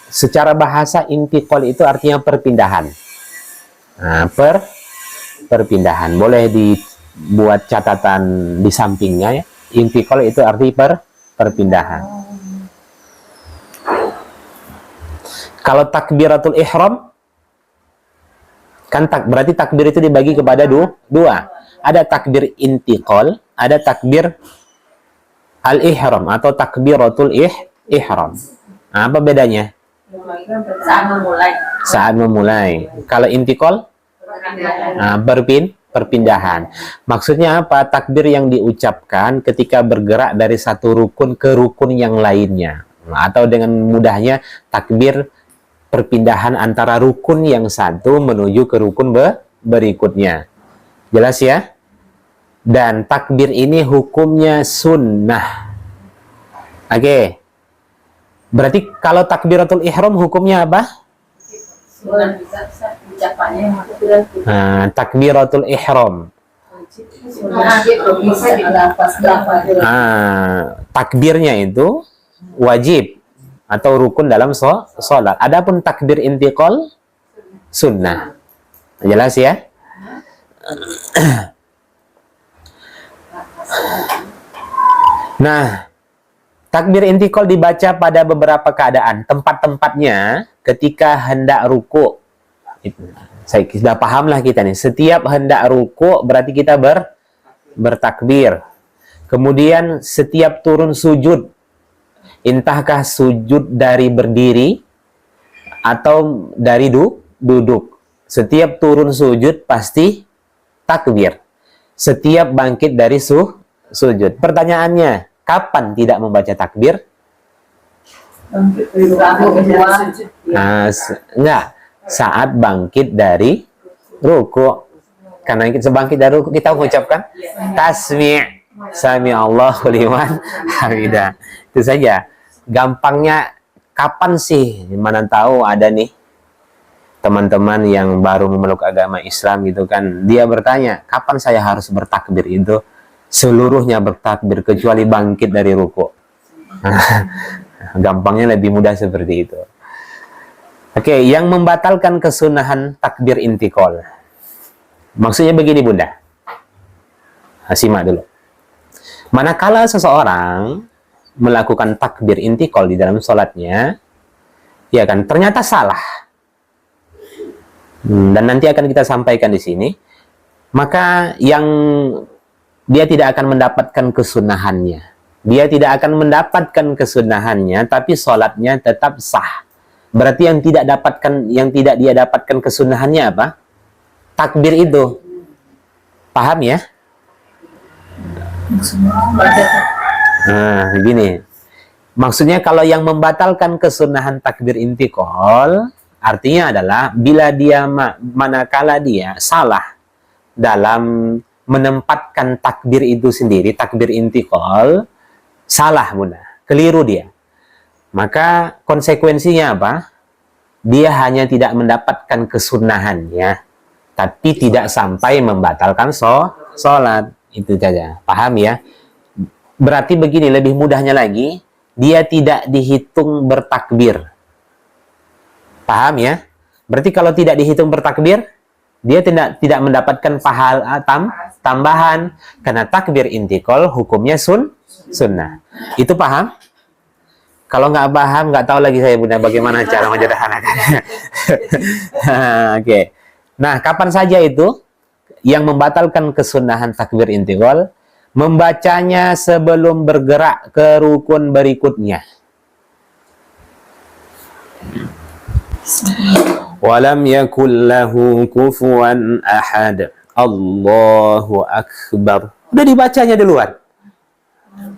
secara bahasa intikal itu artinya perpindahan. Nah, perpindahan. Boleh dibuat catatan di sampingnya ya. Intikal itu arti perpindahan. Kalau takbiratul ihram kan berarti takbir itu dibagi kepada dua. Ada takbir intikal, ada takbir al-ihram atau takbiratul ihram. Nah, apa bedanya? Saat memulai. Kalau intikal, perpindahan. Maksudnya apa? Takbir yang diucapkan ketika bergerak dari satu rukun ke rukun yang lainnya. Atau dengan mudahnya takbir perpindahan antara rukun yang satu menuju ke rukun berikutnya. Jelas ya? Dan takbir ini hukumnya sunnah. Oke. Berarti kalau takbiratul ihram hukumnya apa? Takbiratul ihram. Takbirnya itu wajib atau rukun dalam sholat. Adapun takbir intikal sunnah. Jelas ya? Nah, takbir intikal dibaca pada beberapa keadaan. Tempat-tempatnya ketika hendak ruku. Saya sudah pahamlah kita nih. Setiap hendak ruku berarti kita bertakbir. Kemudian setiap turun sujud, entahkah sujud dari berdiri atau dari duduk. Setiap turun sujud pasti takbir. Setiap bangkit dari sujud. Pertanyaannya, kapan tidak membaca takbir? Enggak. Saat bangkit dari ruku. Karena kita bangkit dari ruku, kita mengucapkan tasmi'. Sami Allahu liman hamidah. Itu saja. Gampangnya, kapan sih? Mana tahu ada nih teman-teman yang baru memeluk agama Islam gitu kan. Dia bertanya, kapan saya harus bertakbir itu? Seluruhnya bertakbir kecuali bangkit dari ruku. Gampangnya lebih mudah seperti itu. Oke, yang membatalkan kesunahan takbir intikal. Maksudnya begini, Bunda. Simak dulu. Manakala seseorang melakukan takbir intikal di dalam sholatnya, ya kan, ternyata salah. Dan nanti akan kita sampaikan di sini. Maka yang dia tidak akan mendapatkan kesunahannya. Dia tidak akan mendapatkan kesunahannya, tapi sholatnya tetap sah. Berarti yang tidak dia dapatkan kesunahannya apa? Takbir itu. Paham ya? Nah, gini. Maksudnya kalau yang membatalkan kesunahan takbir intikal, artinya adalah bila dia manakala dia salah dalam menempatkan takbir itu sendiri, takbir intiqal, salah Bunda, keliru dia. Maka konsekuensinya apa? Dia hanya tidak mendapatkan kesunahannya, tapi tidak sampai membatalkan sholat. Itu saja. Paham ya? Berarti begini, lebih mudahnya lagi, dia tidak dihitung bertakbir. Paham ya? Berarti kalau tidak dihitung bertakbir, dia tidak mendapatkan pahala tambahan, karena takbir intikal hukumnya sunnah. Itu paham? Kalau nggak paham, nggak tahu lagi saya Bunda bagaimana cara menyederhanakannya. Oke. Nah, kapan saja itu yang membatalkan kesunahan takbir intikal? Membacanya sebelum bergerak ke rukun berikutnya. Walam yakul lahu kufuwan ahad. Allahu akbar. Udah dibacanya duluan.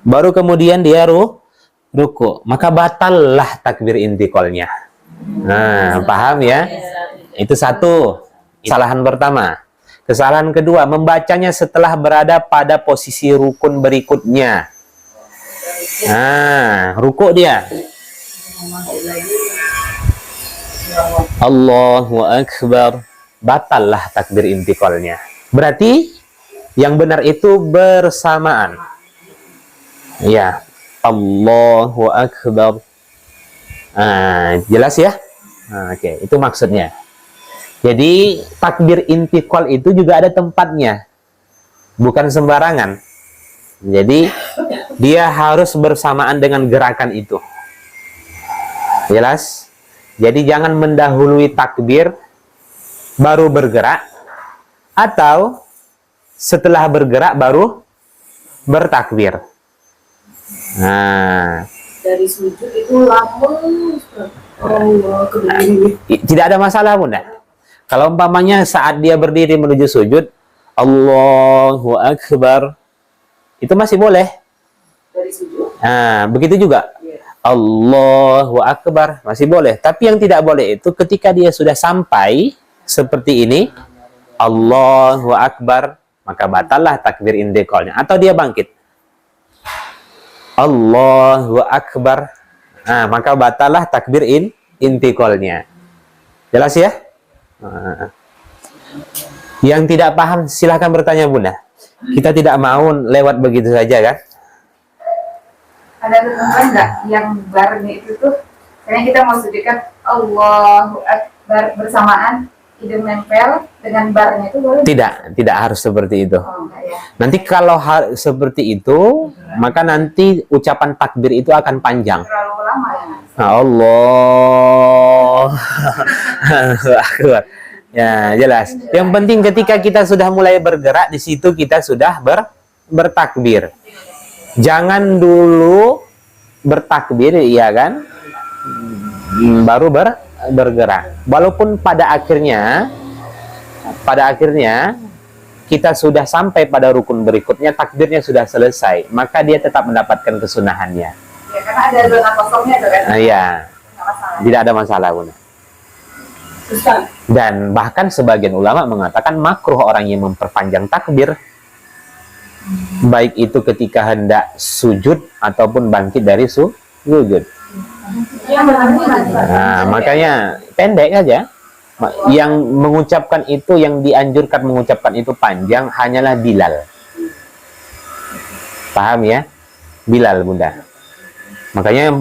Baru kemudian dia ruku. Maka batallah takbir intiqalnya. Nah, paham ya? Itu satu. Kesalahan pertama. Kesalahan kedua, membacanya setelah berada pada posisi rukun berikutnya. Nah, ruku dia. Allahu akbar. Batallah takbir intiqalnya. Berarti yang benar itu bersamaan. Ya, Allahu akbar. Jelas ya? Oke, itu maksudnya. Jadi takbir intiqal itu juga ada tempatnya. Bukan sembarangan. Jadi dia harus bersamaan dengan gerakan itu. Jelas? Jadi jangan mendahului takbir baru bergerak, atau setelah bergerak baru bertakbir. Nah, Dari sujud itu lama. Allah, tidak ada masalah Bunda. Kalau umpamanya saat dia berdiri menuju sujud, Allahu akbar, itu masih boleh. dari sujud. Nah, begitu juga. Allahu akbar, masih boleh. Tapi yang tidak boleh itu ketika dia sudah sampai seperti ini, Allahu akbar, maka batallah takbir intiqalnya. Atau dia bangkit, Allahu akbar, nah, maka batallah takbir intiqalnya. Jelas ya? Nah. Yang tidak paham silahkan bertanya Bunda. Kita tidak mau lewat begitu saja kan? Ada ketentuan nggak yang barnya itu tuh? Karena kita mau sujudkan Allahu Akbar bersamaan, hidung nempel dengan barnya itu boleh? Tidak harus seperti itu. Oh, enggak ya. Nanti kalau seperti itu, maka nanti ucapan takbir itu akan panjang. Terlalu lama ya. Allah. Akbar. Ya, jelas. Yang penting ketika kita sudah mulai bergerak, di situ kita sudah bertakbir. Jangan dulu bertakbir, iya kan? Baru bergerak. Walaupun pada akhirnya kita sudah sampai pada rukun berikutnya, takbirnya sudah selesai, maka dia tetap mendapatkan kesunahannya. Ya, karena ada zona kosongnya tuh kan. Iya. Nggak masalah. Tidak ada masalah, Bunda. Ustaz. Dan bahkan sebagian ulama mengatakan makruh orang yang memperpanjang takbir, baik itu ketika hendak sujud ataupun bangkit dari sujud. Nah, makanya pendek aja. Yang mengucapkan itu, yang dianjurkan mengucapkan itu panjang hanyalah Bilal. Paham ya? Bilal, Bunda. Makanya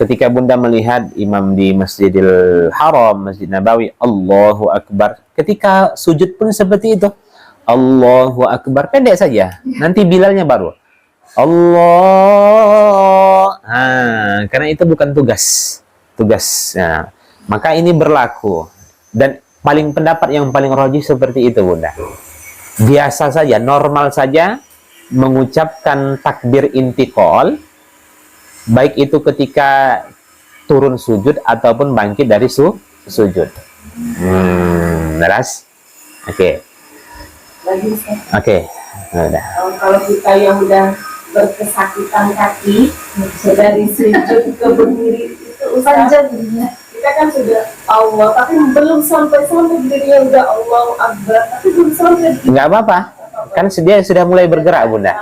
ketika Bunda melihat imam di Masjidil Haram, Masjid Nabawi, Allahu Akbar, ketika sujud pun seperti itu. Allahu Akbar, pendek saja. Nanti Bilalnya baru Allah. Karena itu bukan tugas. Nah, maka ini berlaku. Dan pendapat yang paling rajih seperti itu, Bunda. Biasa saja, normal saja mengucapkan takbir intiqal, baik itu ketika turun sujud ataupun bangkit dari sujud. Jelas? Oke. Oke. Udah. Kalau kita yang udah berkesakitan kaki dari sujud ke berdiri itu Ustaz, kita kan sudah Allah, tapi belum sampai berdirinya udah Allahu Akbar, tapi belum sampai. Nggak apa-apa. Kan dia sudah mulai bergerak Bunda.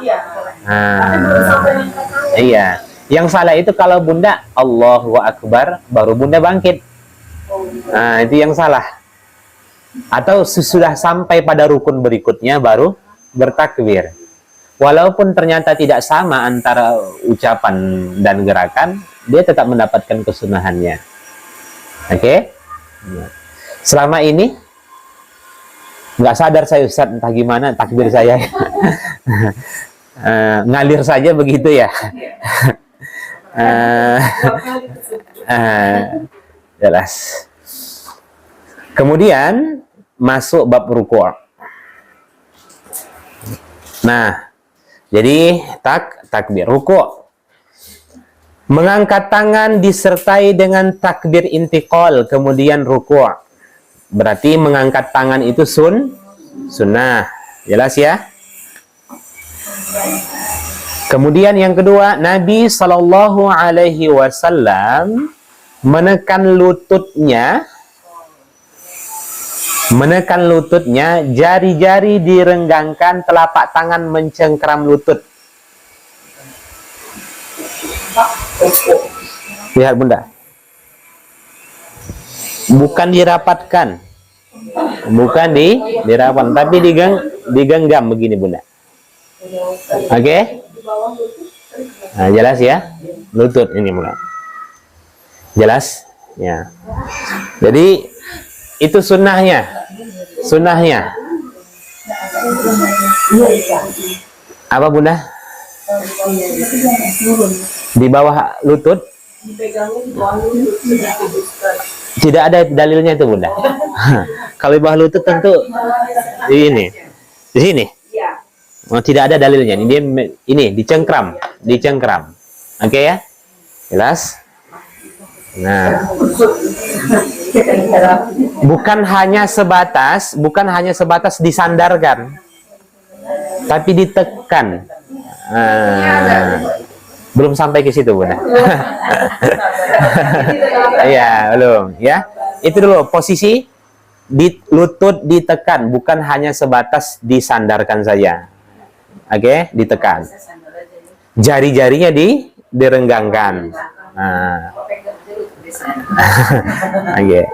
Iya. Yang salah itu kalau Bunda Allahu Akbar baru Bunda bangkit. Nah, itu yang salah. Atau sudah sampai pada rukun berikutnya baru bertakbir. Walaupun ternyata tidak sama antara ucapan dan gerakan, dia tetap mendapatkan kesunahannya. Oke? Selama ini nggak sadar saya Ustaz, entah gimana takbir saya. Ngalir saja begitu ya. Jelas. Kemudian masuk bab ruku'. Nah, jadi takbir ruku'. Mengangkat tangan disertai dengan takbir intiqal, kemudian ruku'. Berarti mengangkat tangan itu sunnah. Jelas ya? Kemudian yang kedua, Nabi Shallallahu Alaihi Wasallam menekan lututnya, jari-jari direnggangkan, telapak tangan mencengkram lutut. Lihat Bunda, bukan dirapatkan, dirapatkan, tapi digenggam begini Bunda. Oke? Nah, jelas ya? Lutut ini Bunda. Jelas? Ya. Jadi itu sunnahnya. Apa Bunda? Di bawah lutut? Tidak ada dalilnya itu Bunda. Kalau di bawah lutut tentu ini. Di sini. Oh, tidak ada dalilnya. Ini dicengkram. Oke ya? Jelas? Nah, bukan hanya sebatas disandarkan, tapi ditekan. Belum sampai ke situ Bunda. Iya, belum ya. Itu dulu posisi lutut ditekan, bukan hanya sebatas disandarkan saja. Oke, ditekan. Jari-jarinya direnggangkan. Nah. Oke.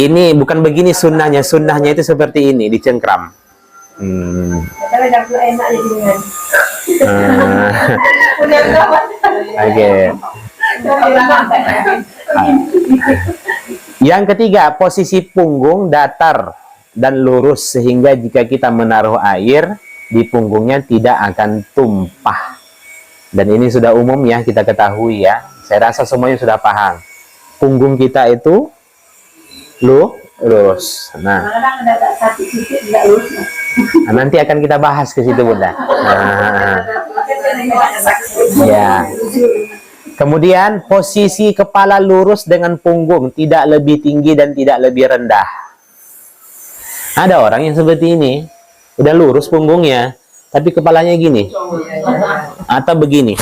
Ini bukan begini sunnahnya. Sunnahnya itu seperti ini, dicengkram. Oke. Yang ketiga, posisi punggung datar dan lurus sehingga jika kita menaruh air di punggungnya tidak akan tumpah. Dan ini sudah umum ya, kita ketahui ya. Saya rasa semuanya sudah paham. Punggung kita itu lurus. Nah, nanti akan kita bahas ke situ Bunda. Ya. Kemudian posisi kepala lurus dengan punggung, tidak lebih tinggi dan tidak lebih rendah. Ada orang yang seperti ini, udah lurus punggungnya, tapi kepalanya gini atau begini.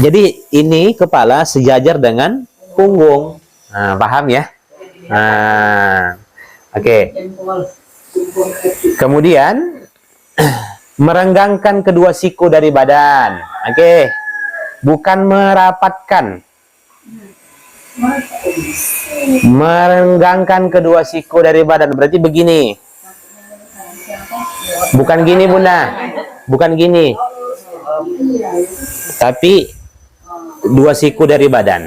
Jadi ini kepala sejajar dengan punggung. Nah, paham ya? Nah, oke. Kemudian merenggangkan kedua siku dari badan. Oke. Bukan merapatkan. Merenggangkan kedua siku dari badan. Berarti begini. Bukan gini Bunda. Bukan gini. Tapi dua siku dari badan.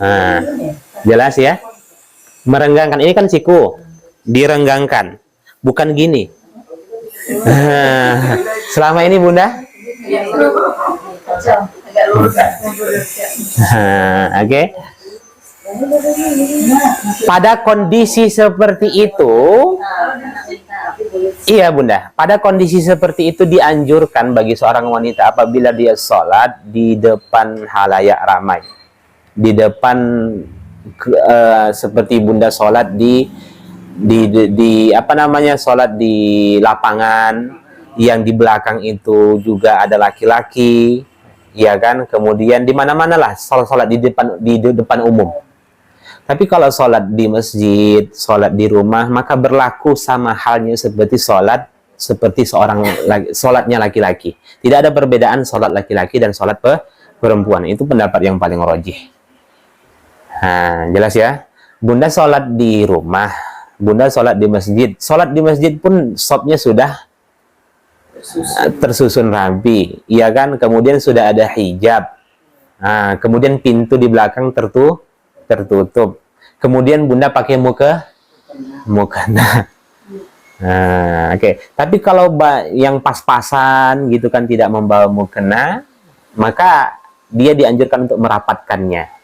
Nah, jelas ya? Merenggangkan. Ini kan siku. Direnggangkan. Bukan gini. Selama ini Bunda? Oke. Pada kondisi seperti itu, iya Bunda, pada kondisi seperti itu dianjurkan bagi seorang wanita apabila dia sholat di depan halayak ramai, di depan seperti Bunda sholat di apa namanya, sholat di lapangan yang di belakang itu juga ada laki-laki, ya kan? Kemudian di mana-mana lah sholat di depan umum. Tapi kalau sholat di masjid, sholat di rumah, maka berlaku sama halnya seperti sholatnya laki-laki. Tidak ada perbedaan sholat laki-laki dan sholat perempuan. Itu pendapat yang paling rajih. Nah, jelas ya. Bunda sholat di rumah, bunda sholat di masjid. Sholat di masjid pun sopnya sudah tersusun rapi, iya kan? Kemudian sudah ada hijab. Nah, kemudian pintu di belakang tertutup. Kemudian bunda pakai mukena. Nah, oke. Tapi kalau yang pas-pasan gitu kan, tidak membawa mukena, maka dia dianjurkan untuk merapatkannya.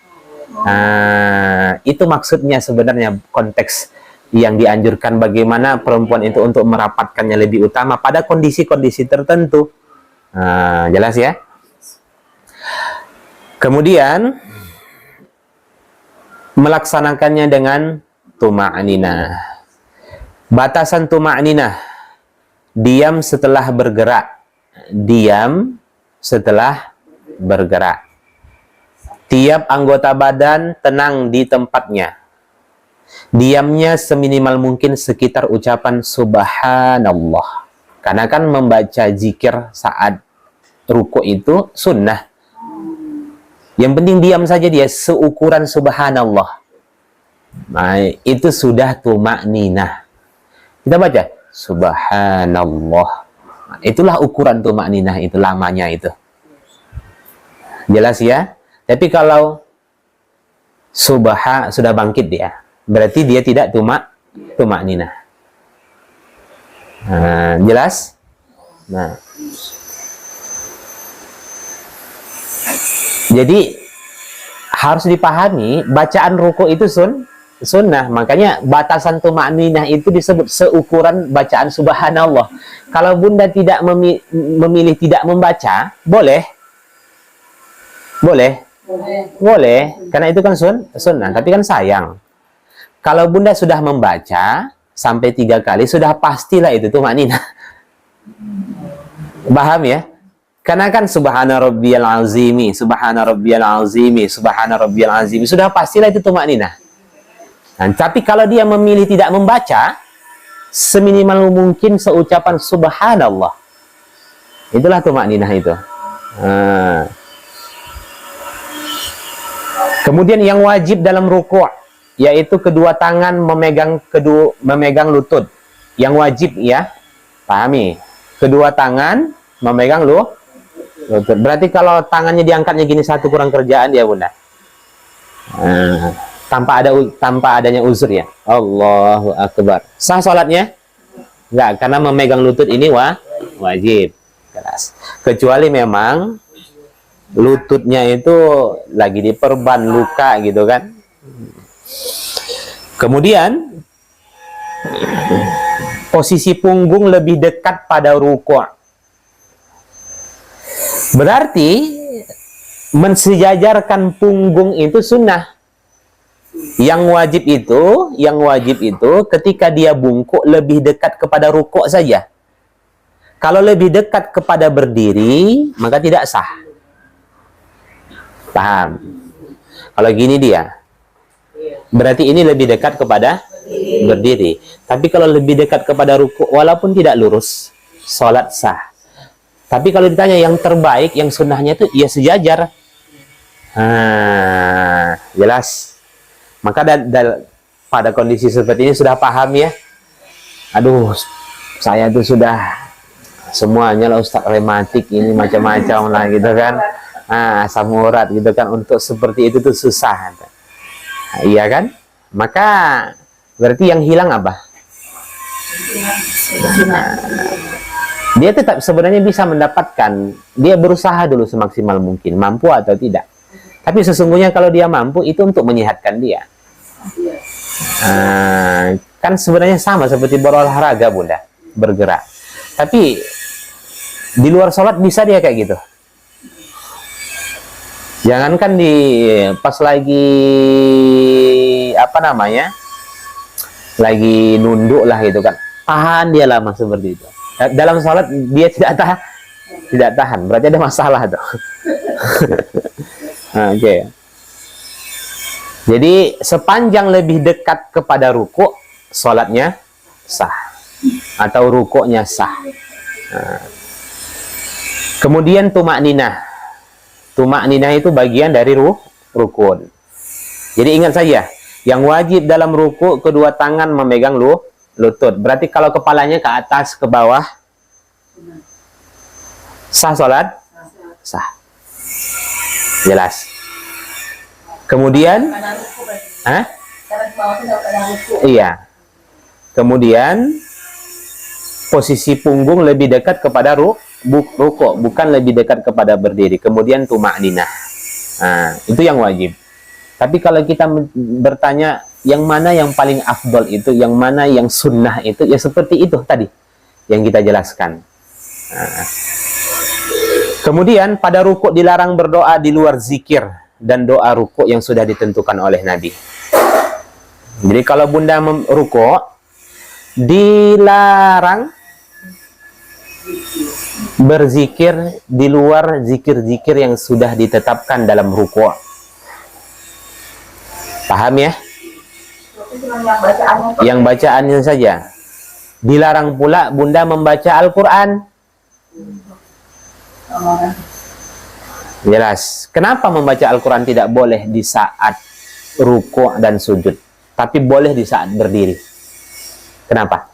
Nah, itu maksudnya sebenarnya konteks yang dianjurkan, bagaimana perempuan itu untuk merapatkannya lebih utama pada kondisi-kondisi tertentu. Nah, jelas ya. Kemudian melaksanakannya dengan tuma'ninah. Batasan tuma'ninah, diam setelah bergerak. Diam setelah bergerak. Tiap anggota badan tenang di tempatnya. Diamnya seminimal mungkin sekitar ucapan subhanallah. Karena kan membaca zikir saat ruku itu sunnah. Yang penting diam saja dia seukuran subhanallah. Nah, itu sudah tuma'ninah. Kita baca subhanallah. Nah, itulah ukuran tuma'ninah itu, lamanya itu. Jelas ya? Tapi kalau sudah bangkit dia, berarti dia tidak tuma'ninah. Nah, jelas? Nah. Jadi harus dipahami, bacaan ruku itu sunnah. Makanya batasan tuma'ninah itu disebut seukuran bacaan subhanallah. Kalau bunda tidak memilih tidak membaca, boleh. Karena itu kan sunnah. Tapi kan sayang, kalau bunda sudah membaca sampai 3 kali, sudah pastilah itu tuma'ninah. Paham ya? Karena kan subhana rabbiyal azimi, subhana rabbiyal azimi, subhana rabbiyal azimi, sudah pastilah itu tuma'ninah. Nah, tapi kalau dia memilih tidak membaca, seminimal mungkin seucapan subhanallah, itulah tuma'ninah itu. Nah. Kemudian yang wajib dalam ruku', yaitu kedua tangan memegang lutut. Yang wajib ya, pahami. Kedua tangan memegang lutut. Berarti kalau tangannya diangkatnya gini, satu kurang kerjaan dia bunda. Nah, tanpa adanya uzur ya. Allahu akbar. Sah sholatnya? Enggak, karena memegang lutut ini wajib. Keras. Kecuali memang lututnya itu lagi diperban, luka gitu kan. Kemudian posisi punggung lebih dekat pada ruku'. Berarti mensejajarkan punggung itu sunnah. Yang wajib itu ketika dia bungkuk lebih dekat kepada ruku' saja. Kalau lebih dekat kepada berdiri, maka tidak sah. Paham? Kalau gini dia, berarti ini lebih dekat kepada berdiri. Tapi kalau lebih dekat kepada ruku', walaupun tidak lurus, sholat sah. Tapi kalau ditanya yang terbaik, yang sunnahnya itu ya sejajar. Jelas. Maka pada kondisi seperti ini sudah paham ya. Aduh, saya itu sudah semuanya lah Ustaz, rematik ini macam-macam lah gitu kan. Asam urat gitu kan, untuk seperti itu tuh susah. Iya kan? Maka berarti yang hilang apa? Dia tetap sebenarnya bisa mendapatkan, dia berusaha dulu semaksimal mungkin, mampu atau tidak. Tapi sesungguhnya kalau dia mampu, itu untuk menyehatkan dia. Kan sebenarnya sama seperti berolahraga bunda, bergerak. Tapi di luar sholat bisa dia kayak gitu. Jangankan pas lagi lagi nunduk lah gitu kan, tahan dia lama seperti itu. Dalam sholat dia tidak tahan, berarti ada masalah tuh. Oke. Jadi sepanjang lebih dekat kepada ruku', sholatnya sah atau rukuknya sah. Nah. Kemudian tumak ninah. Tumak ninah itu bagian dari rukun. Jadi ingat saja, yang wajib dalam ruku' kedua tangan memegang lutut. Berarti kalau kepalanya ke atas ke bawah, sah sholat? Sah. Jelas. Kemudian, iya. Kemudian posisi punggung lebih dekat kepada ruku', bukan lebih dekat kepada berdiri. Kemudian tumak ninah. Nah, itu yang wajib. Tapi kalau kita bertanya yang mana yang paling afdol itu, yang mana yang sunnah itu, ya seperti itu tadi yang kita jelaskan. Nah. Kemudian pada ruku' dilarang berdoa di luar zikir dan doa ruku' yang sudah ditentukan oleh Nabi. Jadi kalau bunda ruku' dilarang berzikir di luar zikir-zikir yang sudah ditetapkan dalam ruku'. Paham ya? Yang bacaannya saja. Dilarang pula bunda membaca Al-Quran. Jelas. Kenapa membaca Al-Quran tidak boleh di saat ruku' dan sujud, tapi boleh di saat berdiri? Kenapa?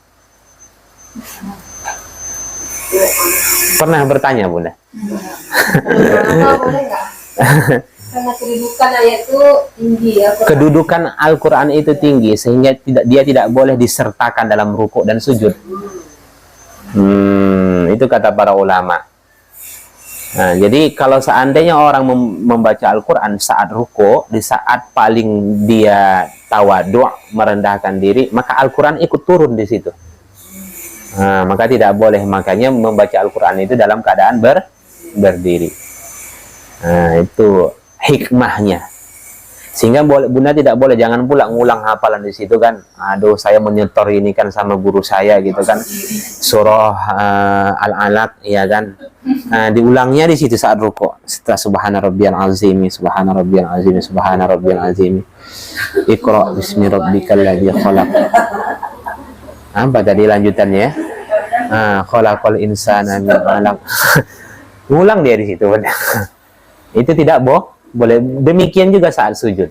Pernah bertanya bunda? Boleh nggak? Karena kedudukan ayat itu tinggi. Kedudukan Al-Quran itu tinggi sehingga dia tidak boleh disertakan dalam ruku' dan sujud. Itu kata para ulama. Nah, jadi kalau seandainya orang membaca Al-Quran saat ruku', di saat paling dia tawadhu', merendahkan diri, maka Al-Quran ikut turun di situ. Nah, maka tidak boleh. Makanya membaca Al-Quran itu dalam keadaan berdiri. Nah, itu hikmahnya. Sehingga bunda tidak boleh, jangan pula ngulang hafalan di situ kan. Aduh, saya menyetor ini kan sama guru saya gitu kan. Surah Al-Alaq, ya kan. Nah, diulangnya di situ saat ruku'. Setelah subhana rabbiyal azim, subhana rabbiyal azim, subhana rabbiyal azim. Iqra bismi rabbikal ladzi khalaq. Apa tadi lanjutannya? Khalaqal insana min 'alaq. Ngulang dia di situ. Itu tidak boleh. Demikian juga saat sujud.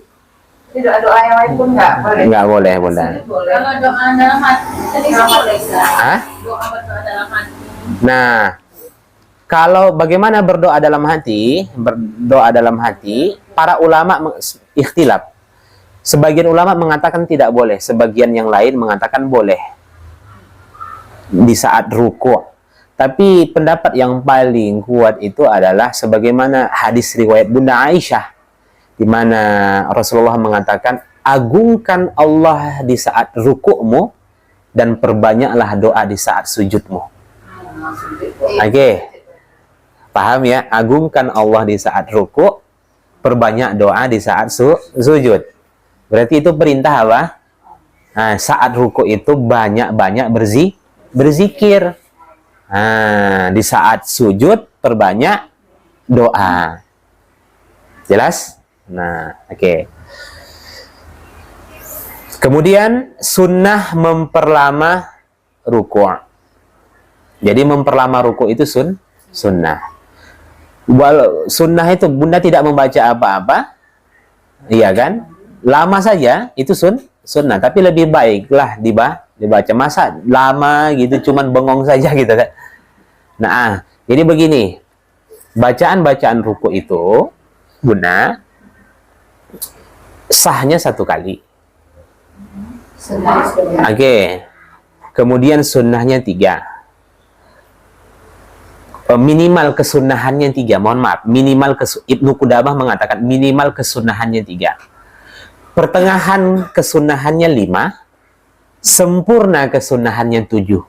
Tidak, doa yang lain pun nggak boleh. Nggak boleh bunda. Kalau doa dalam hati, boleh. Doa berdoa dalam hati. Nah, kalau bagaimana berdoa dalam hati? Berdoa dalam hati, para ulama ikhtilaf. Sebagian ulama mengatakan tidak boleh, sebagian yang lain mengatakan boleh di saat ruku'. Tapi pendapat yang paling kuat itu adalah sebagaimana hadis riwayat Bunda Aisyah, di mana Rasulullah mengatakan, agungkan Allah di saat ruku'mu dan perbanyaklah doa di saat sujudmu. Oke. Paham ya? Agungkan Allah di saat ruku', perbanyak doa di saat sujud. Berarti itu perintah apa? Nah, saat ruku' itu banyak-banyak berzikir. Nah, di saat sujud perbanyak doa. Jelas? Nah, oke. Kemudian sunnah memperlama ruku'. Jadi memperlama ruku' itu sunnah. Walau sunnah itu bunda tidak membaca apa-apa, iya kan? Lama saja itu sunnah, tapi lebih baiklah dibaca. Masa lama gitu cuman bengong saja gitu kan. Nah, jadi begini, bacaan ruku itu bunda sahnya 1 kali. Oke. Kemudian sunnahnya 3. Minimal kesunahannya 3. Mohon maaf, Ibnu Qudamah mengatakan minimal kesunahannya 3. Pertengahan kesunahannya 5. Sempurna kesunahannya 7.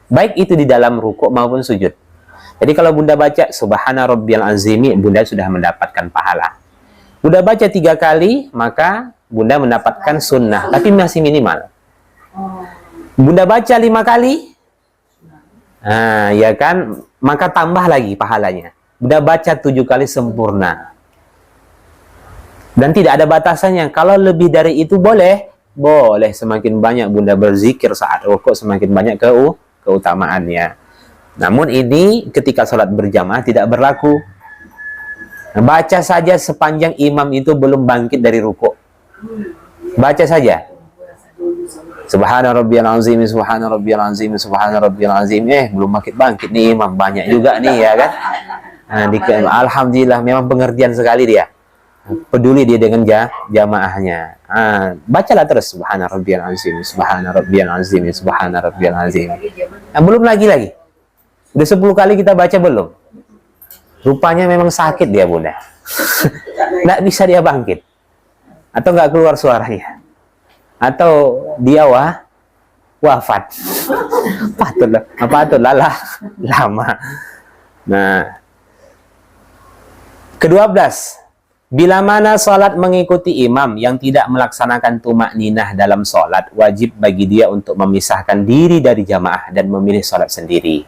Baik itu di dalam ruku' maupun sujud. Jadi kalau bunda baca subhana rabbiyal azimi, bunda sudah mendapatkan pahala. Bunda baca 3 kali, maka bunda mendapatkan sunnah, tapi masih minimal. Bunda baca 5 kali, ya kan, maka tambah lagi pahalanya. Bunda baca 7 kali sempurna. Dan tidak ada batasannya. Kalau lebih dari itu boleh. Boleh, semakin banyak Bunda berzikir saat rukuk, semakin banyak keutamaannya. Namun ini ketika sholat berjamaah tidak berlaku. Baca saja sepanjang imam itu belum bangkit dari rukuk. Baca saja. Subhana rabbiyal azim, subhana rabbiyal azim, subhana rabbiyal azim. Belum bangkit nih imam. Banyak juga nih ya kan. Alhamdulillah, memang pengertian sekali dia. Peduli dia dengan jamaahnya. Bacalah terus subhana rabbiyal azim, subhana rabbiyal azim, subhana rabbiyal azim. Belum lagi. Udah 10 kali kita baca belum? Rupanya memang sakit dia Bunda. Nggak bisa dia bangkit. Atau nggak keluar suaranya. Atau dia wafat. Patut lalah lama. Nah, ke-12. Bila mana salat mengikuti imam yang tidak melaksanakan tumak ninah dalam salat, wajib bagi dia untuk memisahkan diri dari jamaah dan memilih salat sendiri.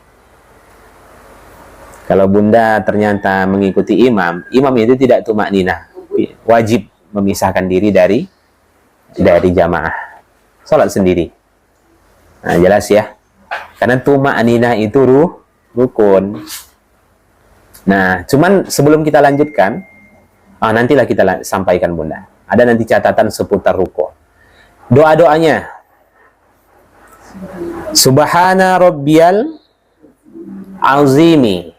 Kalau Bunda ternyata mengikuti imam itu tidak tumak ninah, wajib memisahkan diri dari jamaah, salat sendiri. Nah, jelas ya. Karena tumak ninah itu rukun. Nah, cuman sebelum kita lanjutkan, nantilah kita sampaikan Bunda. Ada nanti catatan seputar ruku. Doa-doanya. Subhana rabbiyal azimi.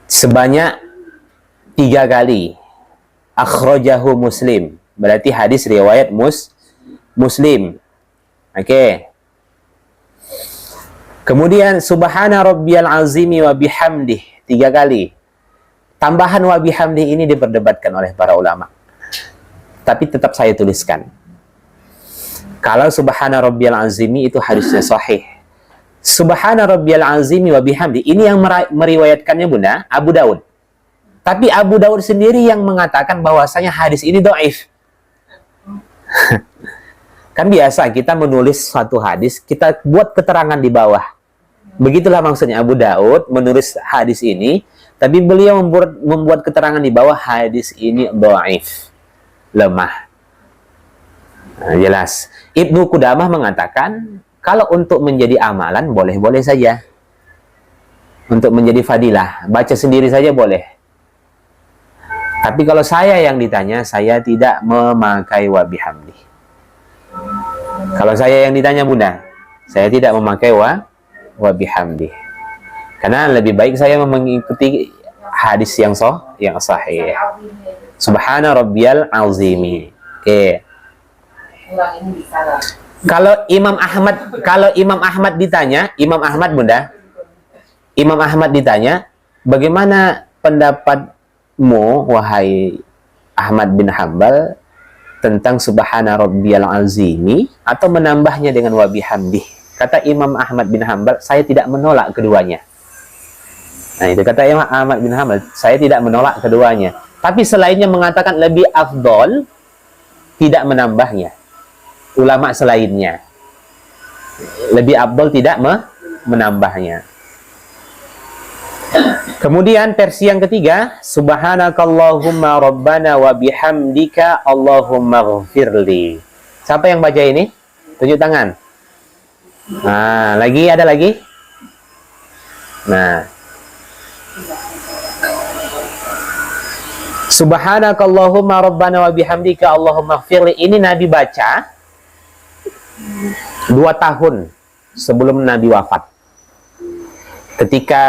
Sebanyak 3 kali. Akhrajahu Muslim. Berarti hadis riwayat Muslim. Oke. Kemudian subhana rabbiyal azimi wa bihamdih 3 kali. Tambahan wa bihamdi ini diperdebatkan oleh para ulama. Tapi tetap saya tuliskan. Kalau subhana rabbiyal azimi itu hadisnya sahih. Subhana rabbiyal azimi wa bihamdi ini yang meriwayatkannya Bunda Abu Daud. Tapi Abu Daud sendiri yang mengatakan bahwasanya hadis ini dhaif. Kan biasa kita menulis suatu hadis, kita buat keterangan di bawah. Begitulah maksudnya Abu Daud menulis hadis ini. Tapi beliau membuat keterangan di bawah hadis ini dhaif, lemah. Nah, jelas. Ibnu Qudamah mengatakan kalau untuk menjadi amalan boleh-boleh saja. Untuk menjadi fadilah, baca sendiri saja boleh. Tapi kalau saya yang ditanya, saya tidak memakai wa bihamdi. Kalau saya yang ditanya Bunda, saya tidak memakai wa bihamdi. Karena lebih baik saya mengikuti hadis yang sahih. Subhana rabbiyal azimi. Oke. Kalau Imam Ahmad ditanya, Imam Ahmad ditanya, bagaimana pendapatmu wahai Ahmad bin Hanbal tentang subhana rabbiyal azimi atau menambahnya dengan wa bihamdih? Kata Imam Ahmad bin Hanbal, saya tidak menolak keduanya. Nah, itu kata Imam Ahmad bin Hanbal, saya tidak menolak keduanya. Tapi selainnya mengatakan lebih afdol tidak menambahnya. Ulama selainnya lebih afdol tidak menambahnya. Kemudian versi yang ketiga, subhanakallahumma rabbana wa bihamdika Allahumma ghfirli. Siapa yang baca ini? Tunjuk tangan. Nah, ada lagi? Nah, subhanakallahumma rabbana wa bihamdika Allahumma ghfirli ini Nabi baca 2 tahun sebelum Nabi wafat. Ketika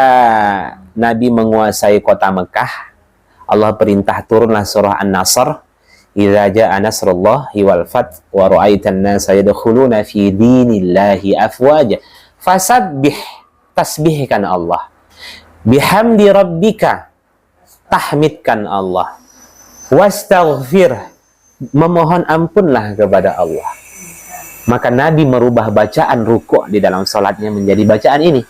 Nabi menguasai kota Mekah, Allah perintah turunlah surah An-Nasr, idza jaa nasrullahi wal fath wa ra'aitan nasa yadkhuluna fi dinillahi afwaja fasabbih, tasbihkan Allah, bihamdi rabbika, tahmidkan Allah, wastaghfir, memohon ampunlah kepada Allah. Maka Nabi merubah bacaan rukuk di dalam salatnya menjadi bacaan ini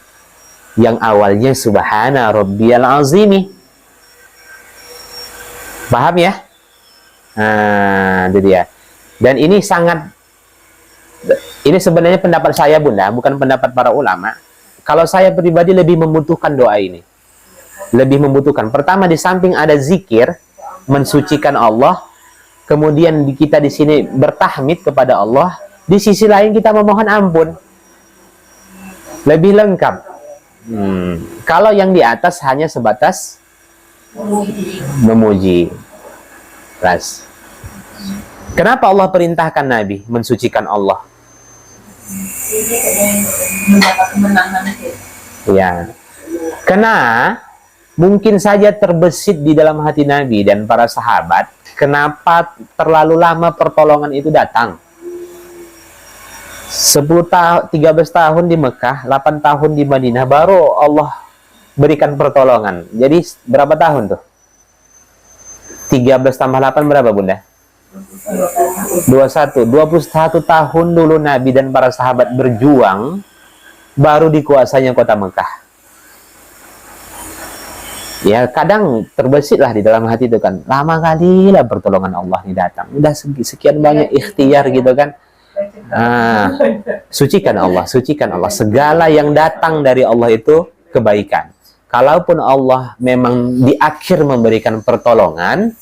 yang awalnya subhana rabbiyal azimi. Paham ya? Nah, itu dia. Dan ini sebenarnya pendapat saya Bunda, bukan pendapat para ulama. Kalau saya pribadi lebih membutuhkan doa ini. Lebih membutuhkan. Pertama, di samping ada zikir mensucikan Allah, kemudian kita di sini bertahmid kepada Allah, di sisi lain kita memohon ampun. Lebih lengkap. Kalau yang di atas hanya sebatas memuji. Ras. Kenapa Allah perintahkan Nabi mensucikan Allah? Mendapat kemenangan. Ya. Karena mungkin saja terbesit di dalam hati Nabi dan para sahabat, kenapa terlalu lama pertolongan itu datang? 13 tahun di Mekah, 8 tahun di Madinah, baru Allah berikan pertolongan. Jadi berapa tahun tuh? 13 tambah 8 berapa, Bunda? 21 tahun dulu Nabi dan para sahabat berjuang, baru dikuasainya kota Mekah. Ya, kadang terbesitlah di dalam hati itu kan, lama kali lah pertolongan Allah ini datang. Udah sekian banyak ikhtiar gitu kan. Sucikan Allah, sucikan Allah. Segala yang datang dari Allah itu kebaikan. Kalaupun Allah memang di akhir memberikan pertolongan,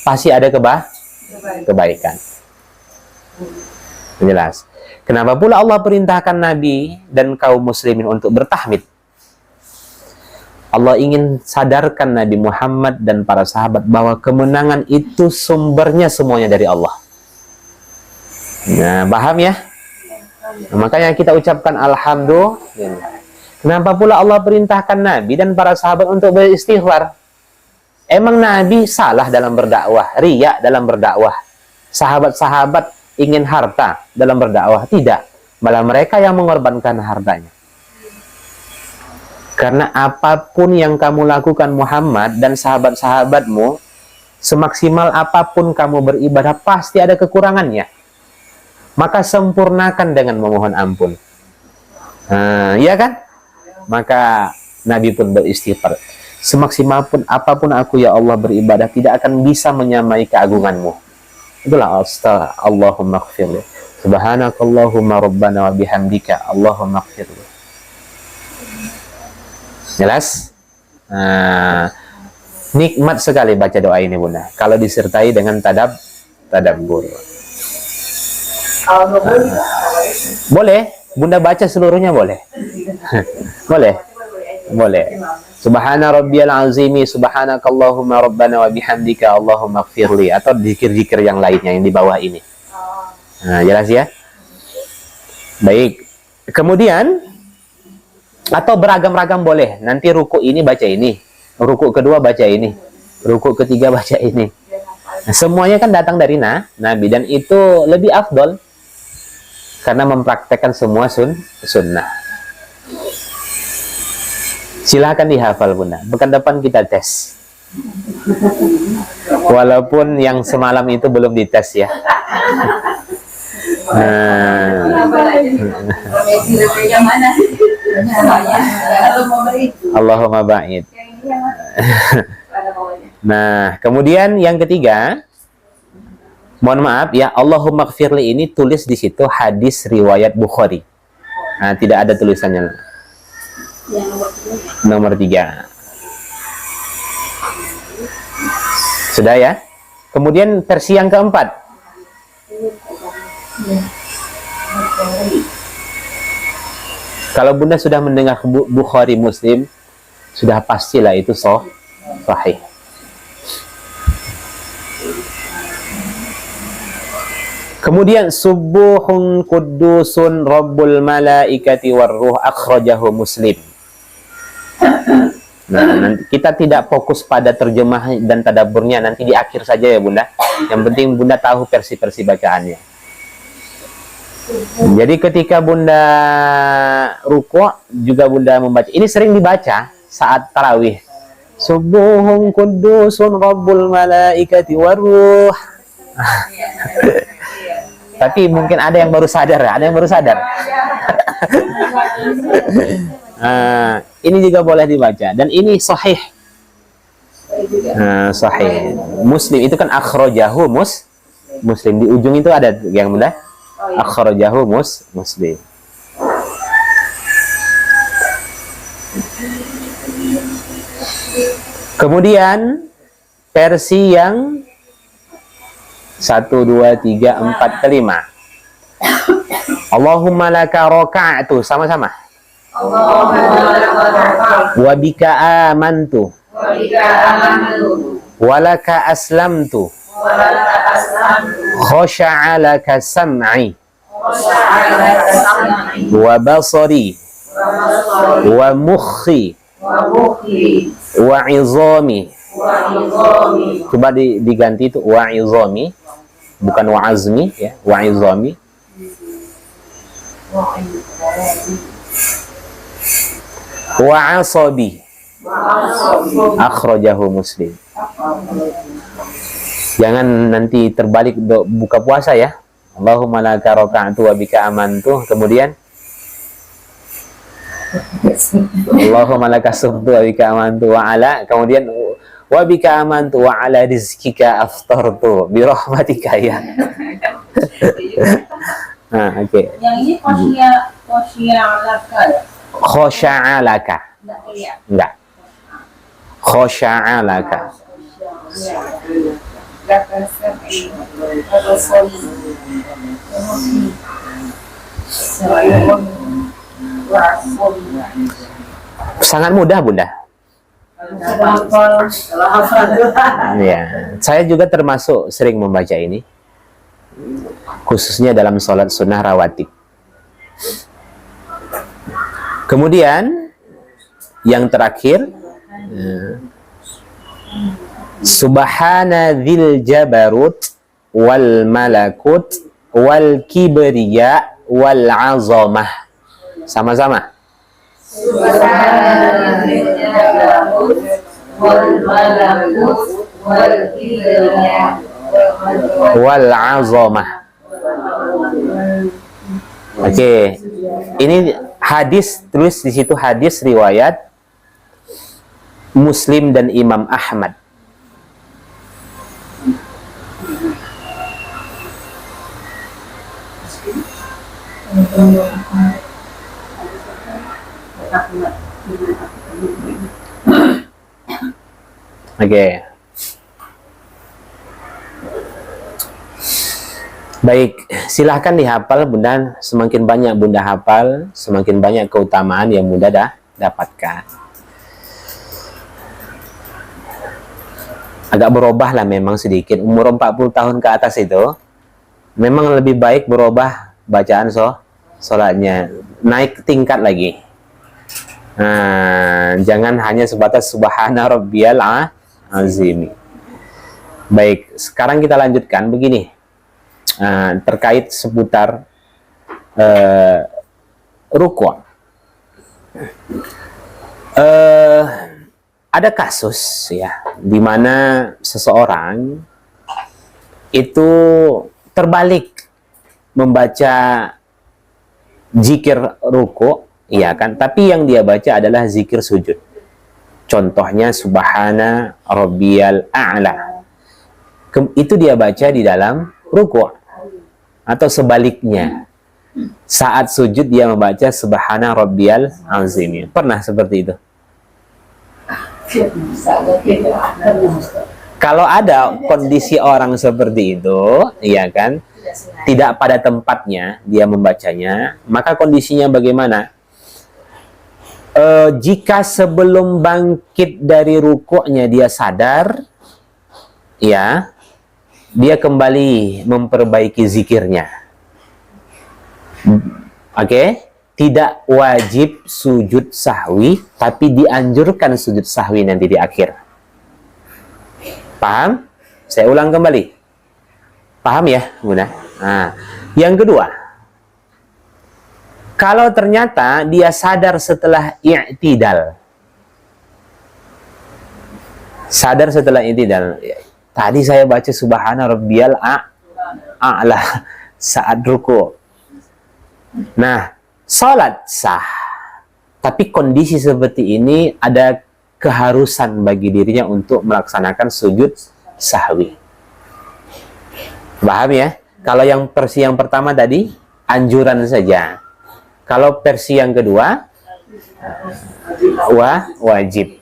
pasti ada kebaikan. Jelas. Kenapa pula Allah perintahkan Nabi dan kaum muslimin untuk bertahmid? Allah ingin sadarkan Nabi Muhammad dan para sahabat bahwa kemenangan itu sumbernya semuanya dari Allah. Nah, paham ya? Nah, makanya kita ucapkan alhamdulillah. Kenapa pula Allah perintahkan Nabi dan para sahabat untuk beristighfar? Emang Nabi salah dalam berdakwah, riya dalam berdakwah? Sahabat-sahabat ingin harta dalam berdakwah? Tidak. Malah mereka yang mengorbankan hartanya. Karena apapun yang kamu lakukan Muhammad dan sahabat-sahabatmu, semaksimal apapun kamu beribadah, pasti ada kekurangannya. Maka sempurnakan dengan memohon ampun. Iya kan? Maka Nabi pun beristighfar. Semaksimal pun apapun aku ya Allah beribadah, tidak akan bisa menyamai keagunganmu. Itulah Allahumma gfirli. Subhanakallahumma rabbana wa bihamdika Allahumma gfirli. Jelas? Nikmat sekali baca doa ini, Bunda, kalau disertai dengan tadabbur. Boleh, Bunda baca seluruhnya boleh. Boleh. Subhana rabbiyal azimi, subhanakallahumma rabbana wa bihamdika Allahumma gfirli, atau zikir-zikir yang lainnya yang di bawah ini. Jelas ya? Baik. Kemudian atau beragam-ragam boleh. Nanti ruku ini baca ini, ruku kedua baca ini, ruku ketiga baca ini. Nah, semuanya kan datang dari Nabi, dan itu lebih afdol karena mempraktekkan semua sunnah. Silahkan dihafal, Bunda. Pekan depan kita tes. Walaupun yang semalam itu belum dites ya. Allahumma ba'id. Nah, kemudian yang ketiga, mohon maaf ya, Allahumma gfirli ini tulis di situ hadis riwayat Bukhari. Nah, tidak ada tulisannya. Nomor 3. Sudah ya? Kemudian versi yang keempat. Kalau Bunda sudah mendengar Bukhari Muslim, sudah pastilah itu sahih. Kemudian subuhun qudusun rabbul malaikati warruh, akhrajahu Muslim. Nah, nanti kita tidak fokus pada terjemah dan tadabburnya, nanti di akhir saja ya, Bunda. Yang penting Bunda tahu versi-versi bacaannya. Jadi ketika Bunda ruku' juga Bunda membaca. Ini sering dibaca saat tarawih. Subuhun qudusun rabbul malaikati warruh. Tapi mungkin ada yang baru sadar, ada yang baru sadar. Ini juga boleh dibaca, dan ini sahih. Sahih. Muslim itu kan akhrajahu Muslim, di ujung itu ada yang Bunda. Akhrajahu Muslim. Kemudian versi yang 1, 2, 3, 4, kelima. Allahumma laka raka'tu, sama-sama. Wa bika amantu. Wa laka aslamtu. Khasha'a laka sam'i. Wa basari. Wa mukhi. Wa izami. Coba diganti itu wa izami, bukan wa azmi ya, wa izami. Wa asabi. Akhrajahu Muslim. Jangan nanti terbalik buka puasa ya. Allahumma laka raka'tu wa bika amantu, kemudian Allahumma laka sumtu wa bika amantu wa ala, kemudian wa bika amantu wa ala rizkika aftartu bi rahmatika ya. Nah, oke. Okay. Yang ini khosya'alaka. Khosya'alaka. Enggak. Khosya'alaka. Sangat mudah, Bunda. Ya, saya juga termasuk sering membaca ini, khususnya dalam sholat sunnah rawatib. Kemudian yang terakhir, Subhana dzil jabarut wal malakut wal kibriya wal azamah. Sama-sama. Subhana dzil jabarut wal malakut wal kibriya wal azamah. Oke. Ini hadis, tulis di situ hadis riwayat Muslim dan Imam Ahmad. Oke. Baik, silahkan dihafal Bunda. Semakin banyak Bunda hafal, semakin banyak keutamaan yang Bunda dapatkan. Agak berubah lah memang sedikit. Umur 40 tahun ke atas itu memang lebih baik berubah bacaan sholatnya, naik tingkat lagi. Nah, jangan hanya sebatas subhana rabbiyal azim. Baik, sekarang kita lanjutkan begini. Terkait seputar ruku'. Ada kasus ya di mana seseorang itu terbalik membaca zikir ruku', iya kan, tapi yang dia baca adalah zikir sujud. Contohnya subhana rabbiyal a'la. Itu dia baca di dalam ruku'. Atau sebaliknya, saat sujud dia membaca subhana rabbiyal azim. Pernah seperti itu? Kalau ada kondisi orang seperti itu, ya kan, tidak pada tempatnya dia membacanya, maka kondisinya bagaimana? Jika sebelum bangkit dari rukuknya dia sadar, ya, dia kembali memperbaiki zikirnya. Oke? Tidak wajib sujud sahwi, tapi dianjurkan sujud sahwi nanti di akhir. Paham? Saya ulang kembali. Paham ya, Bunda? Nah, yang kedua, kalau ternyata dia sadar setelah i'tidal. Sadar setelah i'tidal. Tadi saya baca subhana rabbiyal a'la saat ruku'. Nah, salat sah. Tapi kondisi seperti ini ada keharusan bagi dirinya untuk melaksanakan sujud sahwi. Paham ya? Kalau yang versi yang pertama tadi anjuran saja. Kalau versi yang kedua wajib.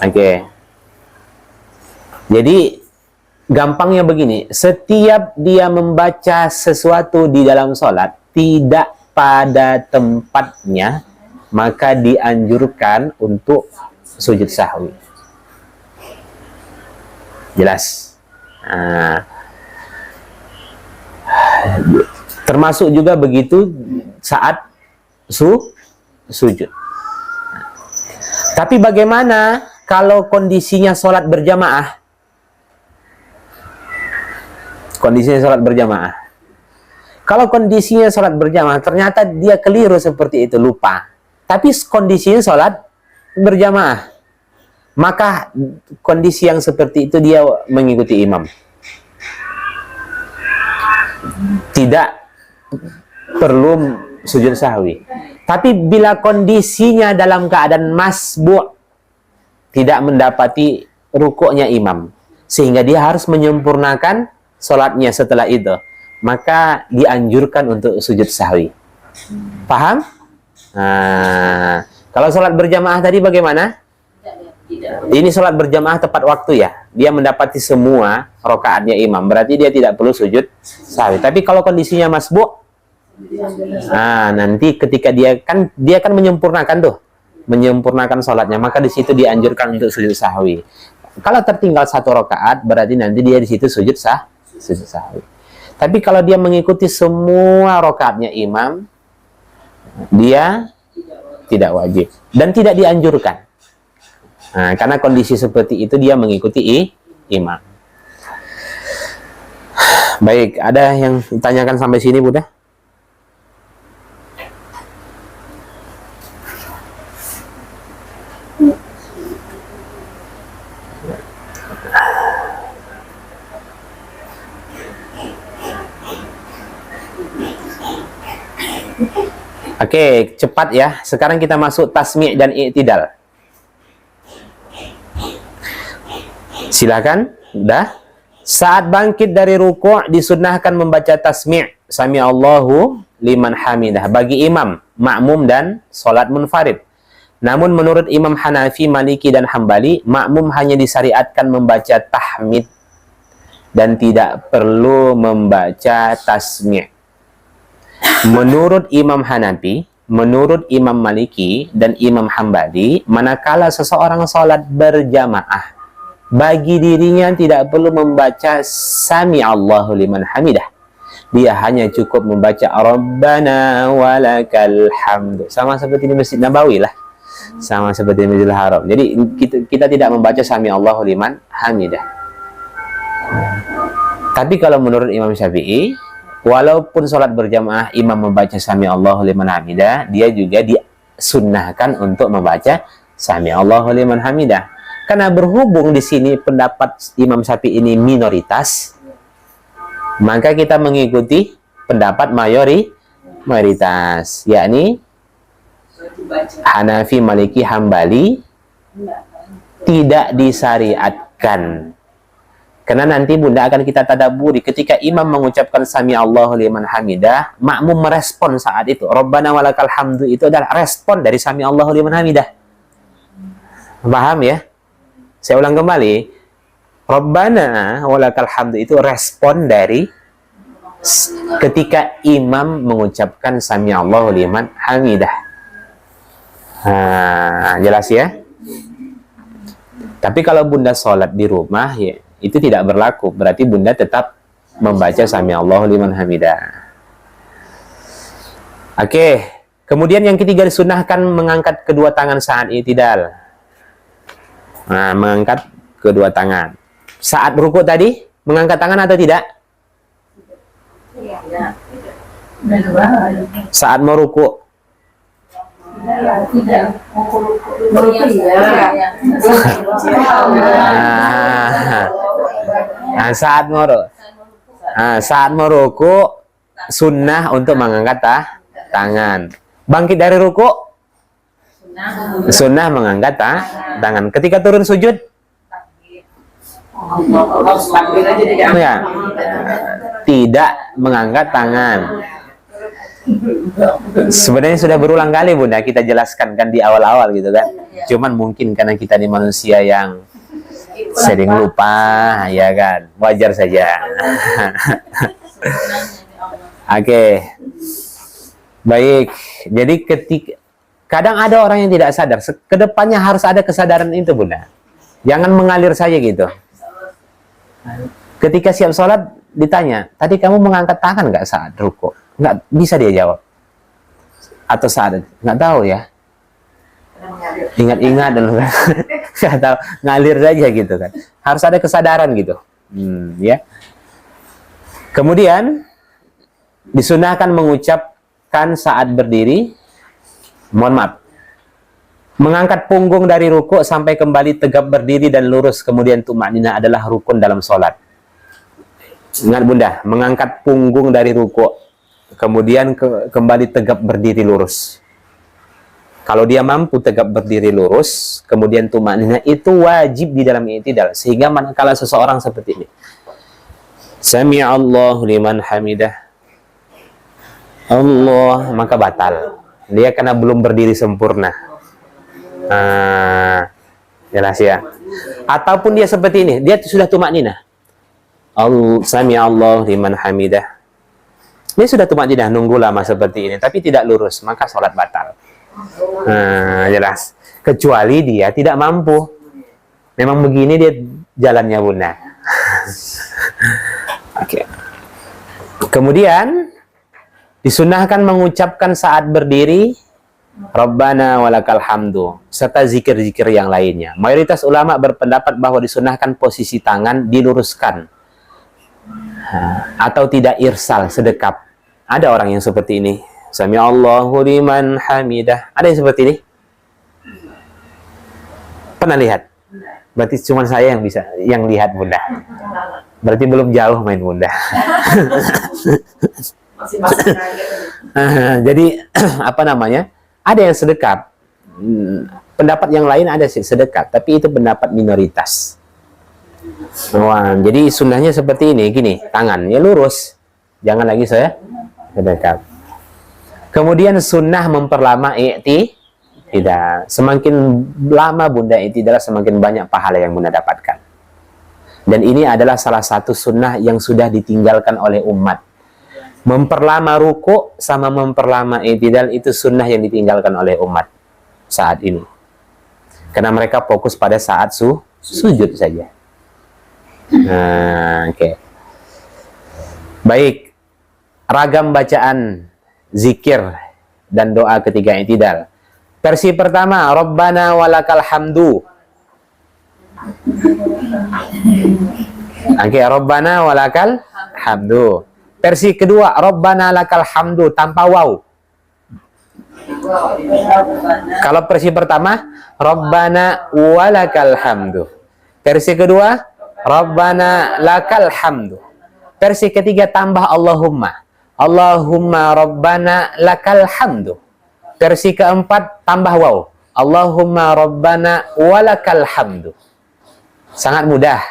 Oke. Jadi gampangnya begini, setiap dia membaca sesuatu di dalam sholat tidak pada tempatnya, maka dianjurkan untuk sujud sahwi. Jelas. Nah, termasuk juga begitu saat sujud. Tapi bagaimana kalau kondisinya sholat berjamaah? Kondisinya sholat berjamaah. Kalau kondisinya sholat berjamaah, ternyata dia keliru seperti itu, lupa. Tapi kondisinya sholat berjamaah, maka kondisi yang seperti itu dia mengikuti imam. Tidak perlu sujud sahwi. Tapi bila kondisinya dalam keadaan masbu', tidak mendapati rukuknya imam, sehingga dia harus menyempurnakan sholatnya setelah itu, maka dianjurkan untuk sujud sahwi. Paham? Nah, kalau sholat berjamaah tadi bagaimana? Ini sholat berjamaah tepat waktu ya. Dia mendapati semua rakaatnya imam, berarti dia tidak perlu sujud sahwi. Tapi kalau kondisinya masbu', nah nanti ketika dia kan menyempurnakan tuh, menyempurnakan sholatnya, maka di situ dianjurkan untuk sujud sahwi. Kalau tertinggal satu rakaat, berarti nanti dia di situ sujud sahwi. Tapi kalau dia mengikuti semua rakaatnya imam, dia tidak wajib dan tidak dianjurkan. Nah, karena kondisi seperti itu dia mengikuti imam. Baik, ada yang ditanyakan sampai sini, Bunda? Oke, cepat ya. Sekarang kita masuk tasmi' dan i'tidal. Silakan. Udah. Saat bangkit dari ruku' disunnahkan membaca tasmi', sami Allahu liman hamidah, bagi imam, makmum dan salat munfarid. Namun menurut Imam Hanafi, Maliki dan Hambali, makmum hanya disyariatkan membaca tahmid dan tidak perlu membaca tasmi'. Menurut Imam Hanafi, menurut Imam Maliki dan Imam Hambali, manakala seseorang sholat berjamaah, bagi dirinya tidak perlu membaca sami Allahu liman hamidah. Dia hanya cukup membaca Rabbana walakal hamdu. Sama seperti di Masjid Nabawi lah. Sama seperti di Masjidil Haram. Jadi kita tidak membaca sami Allahu liman hamidah. Tapi kalau menurut Imam Syafi'i, walaupun sholat berjamaah imam membaca sami Allahu liman hamidah, dia juga disunnahkan untuk membaca sami Allahu liman hamidah. Karena berhubung di sini pendapat Imam Syafi'i ini minoritas, maka kita mengikuti pendapat mayoritas, yakni Hanafi, Maliki, Hambali tidak disyariatkan. Karena nanti Bunda akan kita tadaburi ketika imam mengucapkan sami Allahu liman hamidah, makmum merespon saat itu. Rabbana walakal hamdu itu adalah respon dari sami Allahu liman hamidah. Paham ya? Saya ulang kembali. Rabbana walakal hamdu itu respon dari ketika imam mengucapkan sami Allahu liman hamidah. Jelas ya? Tapi kalau Bunda sholat di rumah ya, itu tidak berlaku. Berarti Bunda tetap membaca sami Allahu liman hamidah. Oke. Kemudian yang ketiga, disunahkan mengangkat kedua tangan saat i'tidal. Nah, mengangkat kedua tangan. Saat ruku tadi, mengangkat tangan atau tidak? Iya. Saat mau ruku. Tidak. Saat mau ruku, sunnah untuk mengangkat tangan. Bangkit dari ruku, sunnah mengangkat tangan. Ketika turun sujud, ya, tidak mengangkat tangan. Sebenarnya sudah berulang kali Bunda kita jelaskan kan di awal-awal gitu kan. Cuman mungkin karena kita ini manusia yang Sering lupa, ya kan? Wajar saja. Oke. Baik. Jadi kadang ada orang yang tidak sadar. Kedepannya harus ada kesadaran itu, Bunda. Jangan mengalir saja gitu. Ketika siap sholat, ditanya, tadi kamu mengangkat tangan nggak saat ruku? Nggak bisa dia jawab. Atau saat, nggak tahu ya. Ingat-ingat dan nggak tahu, ngalir saja gitu kan. Harus ada kesadaran gitu. Ya. Kemudian disunahkan mengucapkan saat berdiri, mohon maaf, mengangkat punggung dari ruku sampai kembali tegap berdiri dan lurus, kemudian tumakninah adalah rukun dalam sholat. Ingat Bunda, mengangkat punggung dari ruku, kemudian kembali tegap berdiri lurus. Kalau dia mampu tegap berdiri lurus, kemudian tumakninah, itu wajib di dalam i'tidal. Sehingga manakala seseorang seperti ini, Sami'allahu liman hamidah, Allah, maka batal. Dia karena belum berdiri sempurna. Jelas ya. Ataupun dia seperti ini, dia sudah tumakninah, Sami'allahu liman hamidah. Dia sudah tumakninah, nunggu lama seperti ini, tapi tidak lurus, maka sholat batal. Jelas. Kecuali dia tidak mampu. Memang begini dia jalannya, Bunda. Oke. Kemudian disunahkan mengucapkan saat berdiri Rabbana walakal hamdu serta zikir-zikir yang lainnya. Mayoritas ulama berpendapat bahwa disunahkan posisi tangan diluruskan atau tidak irsal, sedekap. Ada orang yang seperti ini. Sami'allahu liman hamidah. Ada yang seperti ini? Pernah lihat? Berarti cuma saya yang bisa yang lihat, Bunda. Berarti belum jauh main, Bunda. Jadi apa namanya? Ada yang sedekap. Pendapat yang lain ada sih sedekap, tapi itu pendapat minoritas. Wah, jadi sunnahnya seperti ini, gini, tangannya lurus. Jangan lagi saya sedekap. Kemudian sunnah memperlama i'tidal. Semakin lama Bunda i'tidal, semakin banyak pahala yang Bunda dapatkan. Dan ini adalah salah satu sunnah yang sudah ditinggalkan oleh umat. Memperlama ruku sama memperlama i'tidal itu sunnah yang ditinggalkan oleh umat saat ini. Karena mereka fokus pada saat sujud saja. Oke. Baik. Ragam bacaan zikir dan doa ketika i'tidal. Versi pertama, Rabbana walakal hamdu. Oke, Rabbana walakal hamdu. Versi kedua, Rabbana lakal hamdu tanpa waw. Kalau versi pertama, Rabbana walakal hamdu. Versi kedua, Rabbana lakal hamdu. Versi ketiga tambah Allahumma. Allahumma Rabbana lakal hamdu. Versi keempat tambah waw. Allahumma Rabbana walakal hamdu. Sangat mudah.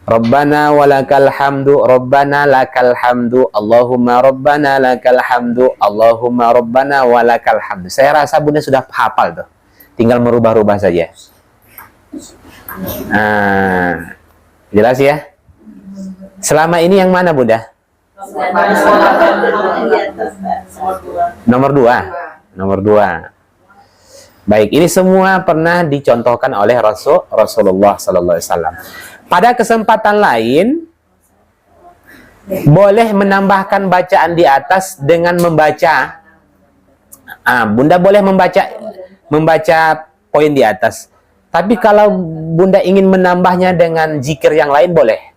Rabbana walakal hamdu, Rabbana lakal hamdu, Allahumma Rabbana lakal hamdu, Allahumma Rabbana walakal hamdu. Saya rasa Bunda sudah hafal tuh. Tinggal merubah-rubah saja. Jelas ya? Selama ini yang mana Bunda? Nomor 2. Nomor 2. Baik, ini semua pernah dicontohkan oleh Rasulullah sallallahu alaihi wasallam. Pada kesempatan lain boleh menambahkan bacaan di atas dengan membaca. Bunda boleh membaca poin di atas. Tapi kalau Bunda ingin menambahnya dengan zikir yang lain boleh.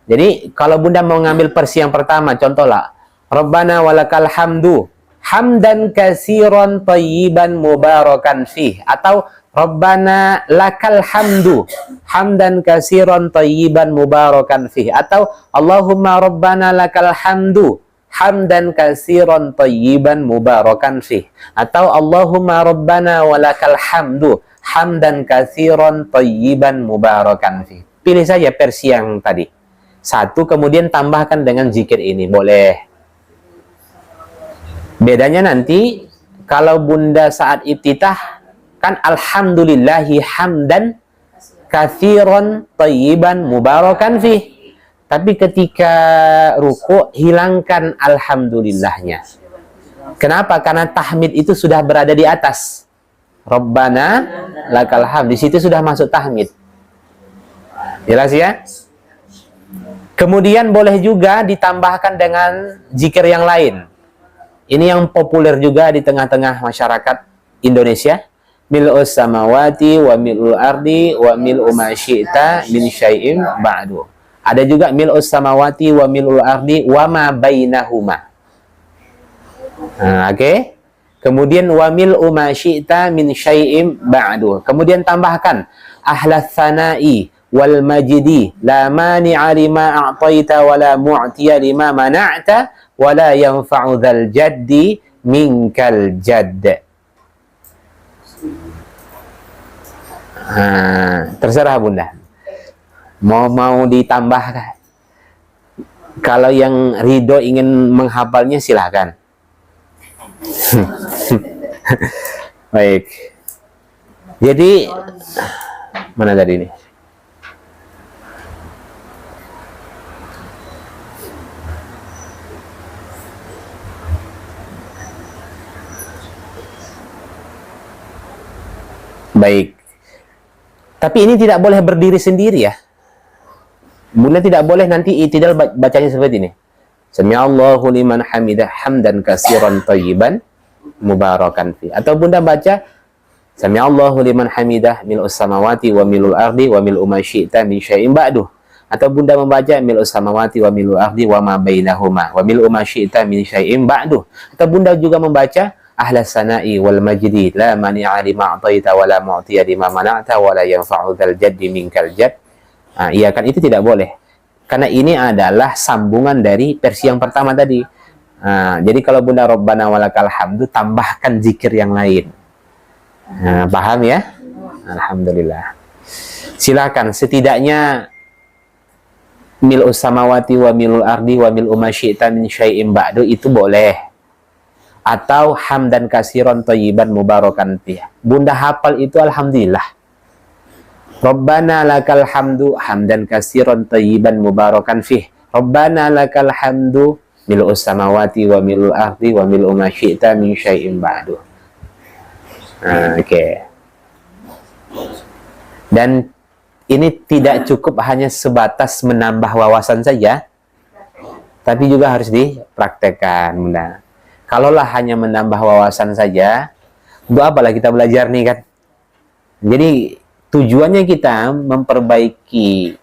Jadi kalau Bunda mau ngambil versi yang pertama, contohlah Rabbana walakal hamdu hamdan katsiran thayyiban mubarakan fih, atau Rabbana lakal hamdu hamdan katsiran thayyiban mubarakan fih, atau Allahumma Rabbana lakal hamdu hamdan katsiran thayyiban mubarakan fih, atau Allahumma Rabbana walakal hamdu hamdan katsiran thayyiban mubarakan fih. Pilih saja versi yang tadi. Satu, kemudian tambahkan dengan zikir ini, boleh. Bedanya nanti kalau Bunda saat iftitah kan alhamdulillahi hamdan katsiran thayyiban mubarakan fih. Tapi ketika ruku hilangkan alhamdulillahnya. Kenapa? Karena tahmid itu sudah berada di atas. Rabbana lakal hamd. Di situ sudah masuk tahmid. Jelas ya? Kemudian boleh juga ditambahkan dengan zikir yang lain. Ini yang populer juga di tengah-tengah masyarakat Indonesia. Mil'us samawati wa mil'ul ardi wa mil'u ma syi'ta min syai'in ba'du. Ada juga mil'us samawati wa mil'ul ardi wa ma bainahuma. Oke. Kemudian wa mil'u ma syi'ta min syai'in ba'du. Kemudian tambahkan ahlas sana'i wal majdi la mani'a lima a'taita wa la mu'tiya lima mana'ta wa la yanfa'u dzal jaddi minkal jadd. Terserah Bunda. Mau ditambah. Kalau yang ridho ingin menghafalnya silahkan. Baik. Jadi mana tadi ini? Baik. Tapi ini tidak boleh berdiri sendiri ya. Bunda tidak boleh nanti itidal bacanya seperti ini. Sami'allahu liman hamidah hamdan katsiran thayyiban mubarakan fi. Atau Bunda baca Sami'allahu liman hamidah mil'us samawati wa mil'ul ardi wa mil'u ma syi'ta min syai'in ba'du. Atau Bunda membaca mil'us samawati wa mil'ul ardi wa ma bainahuma wa mil'u ma syi'ta min syai'in ba'du. Atau Bunda juga membaca ahlas sana'i wal majdi la mani'a lima a'taita wa la mu'tiya lima mana'ta wa la yanfa'u dzal jaddi minkal jadd. Iya kan, itu tidak boleh. Karena ini adalah sambungan dari versi yang pertama tadi. Jadi kalau Bunda Rabbana walakal hamdu, tambahkan zikir yang lain. Paham ya? Alhamdulillah. Silakan, setidaknya mil'us samawati wa mil'ul ardi wa mil'u ma syi'ta min syai'in ba'du itu boleh. Atau hamdan katsiran thayyiban mubarakan fih. Bunda hafal itu alhamdulillah. Rabbana lakal hamdu hamdan katsiran thayyiban mubarakan fih. Rabbana lakal hamdu mil'us samawati wa mil'ul ardi wa mil'u ma syi'ta min syai'in ba'du. Oke. Dan ini tidak cukup hanya sebatas menambah wawasan saja, tapi juga harus dipraktekkan, Bunda. Kalaulah hanya menambah wawasan saja, untuk apalah kita belajar nih kan? Jadi tujuannya kita memperbaiki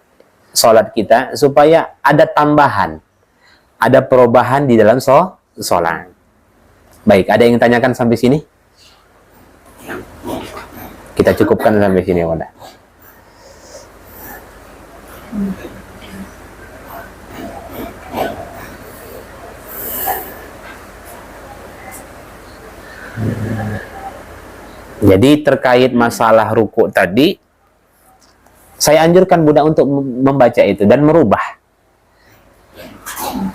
sholat kita supaya ada tambahan, ada perubahan di dalam sholat. Baik, ada yang tanyakan sampai sini? Kita cukupkan sampai sini, Bunda. Jadi terkait masalah ruku tadi, saya anjurkan Bunda untuk membaca itu dan merubah.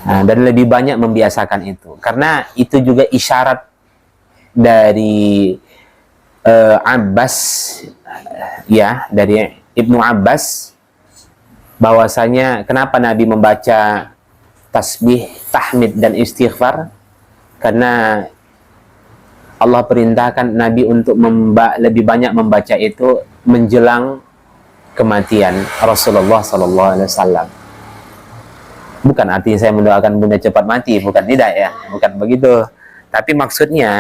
Dan lebih banyak membiasakan itu. Karena itu juga isyarat dari Abbas, ya, dari Ibnu Abbas, bahwasanya kenapa Nabi membaca tasbih, tahmid, dan istighfar? Karena Allah perintahkan Nabi untuk lebih banyak membaca itu menjelang kematian Rasulullah SAW. Bukan artinya saya mendoakan Bunda cepat mati, bukan, tidak ya, bukan begitu. Tapi maksudnya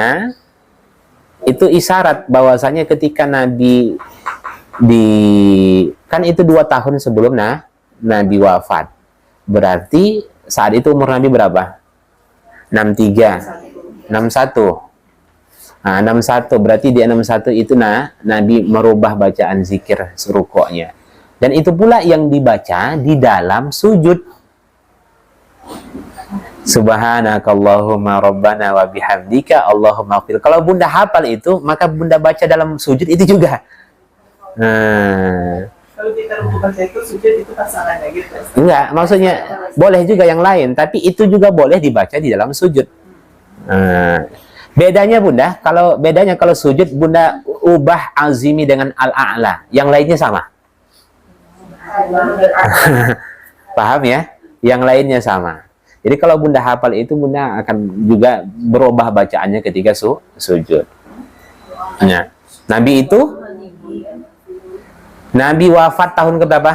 itu isyarat bahwasanya ketika Nabi kan itu 2 tahun sebelum Nabi wafat. Berarti saat itu umur Nabi berapa? 63, 61. 61, berarti di 61 itu Nabi merubah bacaan zikir rukuknya. Dan itu pula yang dibaca di dalam sujud. Subhanakallahumma rabbana wa bihamdika Allahumma ighfir. Kalau Bunda hafal itu, maka Bunda baca dalam sujud itu juga. Kalau kita baca itu sujud itu pasangannya gitu. Enggak, maksudnya boleh juga yang lain, tapi itu juga boleh dibaca di dalam sujud. Bedanya Bunda, kalau sujud Bunda ubah azimi dengan al-a'la, yang lainnya sama. Paham ya? Yang lainnya sama. Jadi kalau Bunda hafal itu, Bunda akan juga berubah bacaannya ketika sujud. Ya. Nabi itu, Nabi wafat tahun keberapa?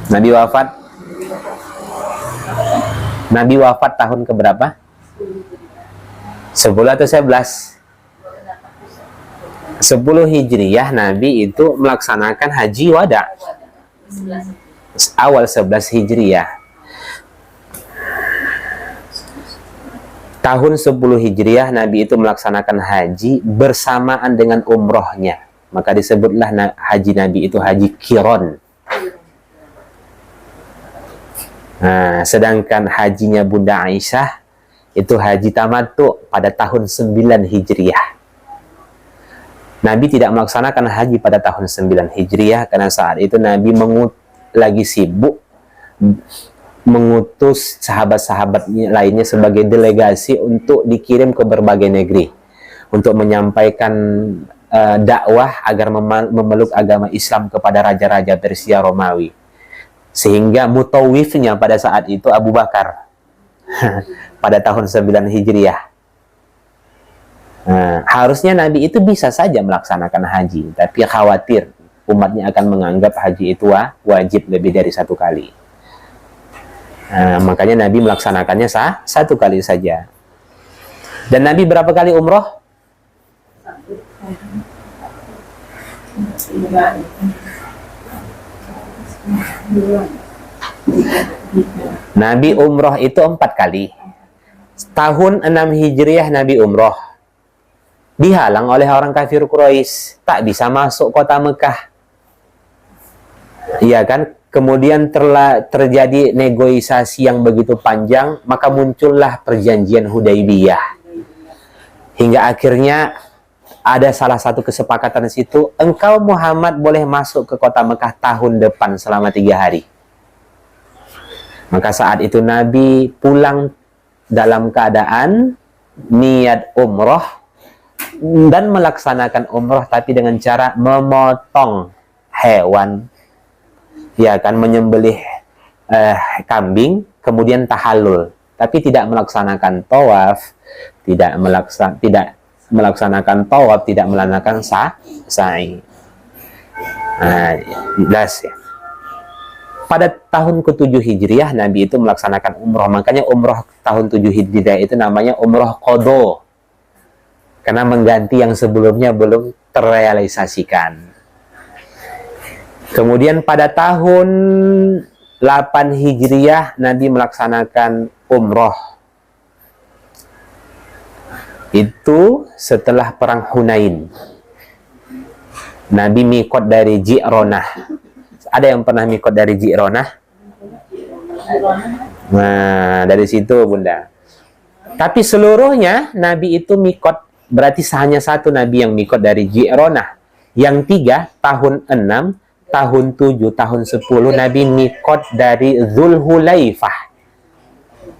Nabi wafat tahun keberapa? 10 atau 11? 10 Hijriyah Nabi itu melaksanakan haji wada. Awal 11 Hijriyah. Tahun 10 Hijriyah Nabi itu melaksanakan haji bersamaan dengan umrohnya. Maka disebutlah haji Nabi itu haji Qiron. Nah, sedangkan hajinya Bunda Aisyah itu haji tamattu pada tahun 9 Hijriyah. Nabi tidak melaksanakan haji pada tahun 9 Hijriyah karena saat itu Nabi lagi sibuk mengutus sahabat-sahabat lainnya sebagai delegasi untuk dikirim ke berbagai negeri untuk menyampaikan dakwah agar memeluk agama Islam kepada raja-raja Persia Romawi. Sehingga mutawifnya pada saat itu Abu Bakar pada tahun 9 Hijriyah. Nah, harusnya Nabi itu bisa saja melaksanakan haji, tapi khawatir umatnya akan menganggap haji itu wajib lebih dari 1 kali. Nah, makanya Nabi melaksanakannya 1 kali saja. Dan Nabi berapa kali umroh? Nabi umroh itu 4 kali. Tahun 6 Hijriyah Nabi umroh. Dihalang oleh orang kafir Quraisy, tak bisa masuk kota Mekah. Iya kan? Kemudian terjadi negosiasi yang begitu panjang, maka muncullah perjanjian Hudaybiyah. Hingga akhirnya ada salah satu kesepakatan di situ, engkau Muhammad boleh masuk ke kota Mekah tahun depan selama 3 hari. Maka saat itu Nabi pulang dalam keadaan niat umroh dan melaksanakan umroh, tapi dengan cara memotong hewan, ya kan, menyembelih kambing, kemudian tahallul, tapi tidak melaksanakan tawaf, tidak melaksanakan sa'i. Nah, jelas ya. Pada tahun ke-7 Hijriyah Nabi itu melaksanakan umroh. Makanya umroh tahun 7 Hijriyah itu namanya umroh qadha, karena mengganti yang sebelumnya belum terrealisasikan. Kemudian pada tahun 8 Hijriyah Nabi melaksanakan umroh. Itu setelah perang Hunain. Nabi mikot dari Ji'ronah. Ada yang pernah mikot dari Ji'ronah? Nah, dari situ Bunda. Tapi seluruhnya Nabi itu mikot. Berarti hanya 1 Nabi yang mikot dari Ji'ronah. Yang 3, tahun 6, tahun 7, tahun 10 Nabi mikot dari Dzulhulaifah,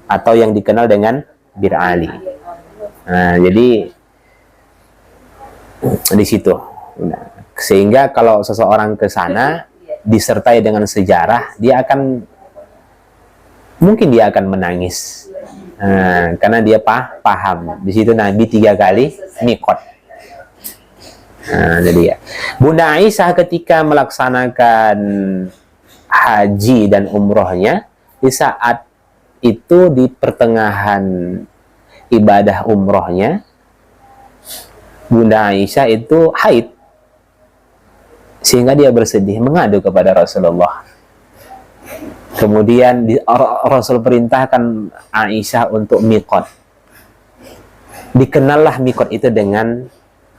atau yang dikenal dengan Bir Ali. Nah, jadi di situ. Sehingga kalau seseorang ke sana disertai dengan sejarah, mungkin dia akan menangis. Nah, karena dia paham di situ Nabi 3 kali mikot. Nah, jadi ya, Bunda Aisyah ketika melaksanakan haji dan umrohnya, di saat itu di pertengahan ibadah umrohnya, Bunda Aisyah itu haid, sehingga dia bersedih mengadu kepada Rasulullah. Kemudian Rasul perintahkan Aisyah untuk mikot. Dikenallah mikot itu dengan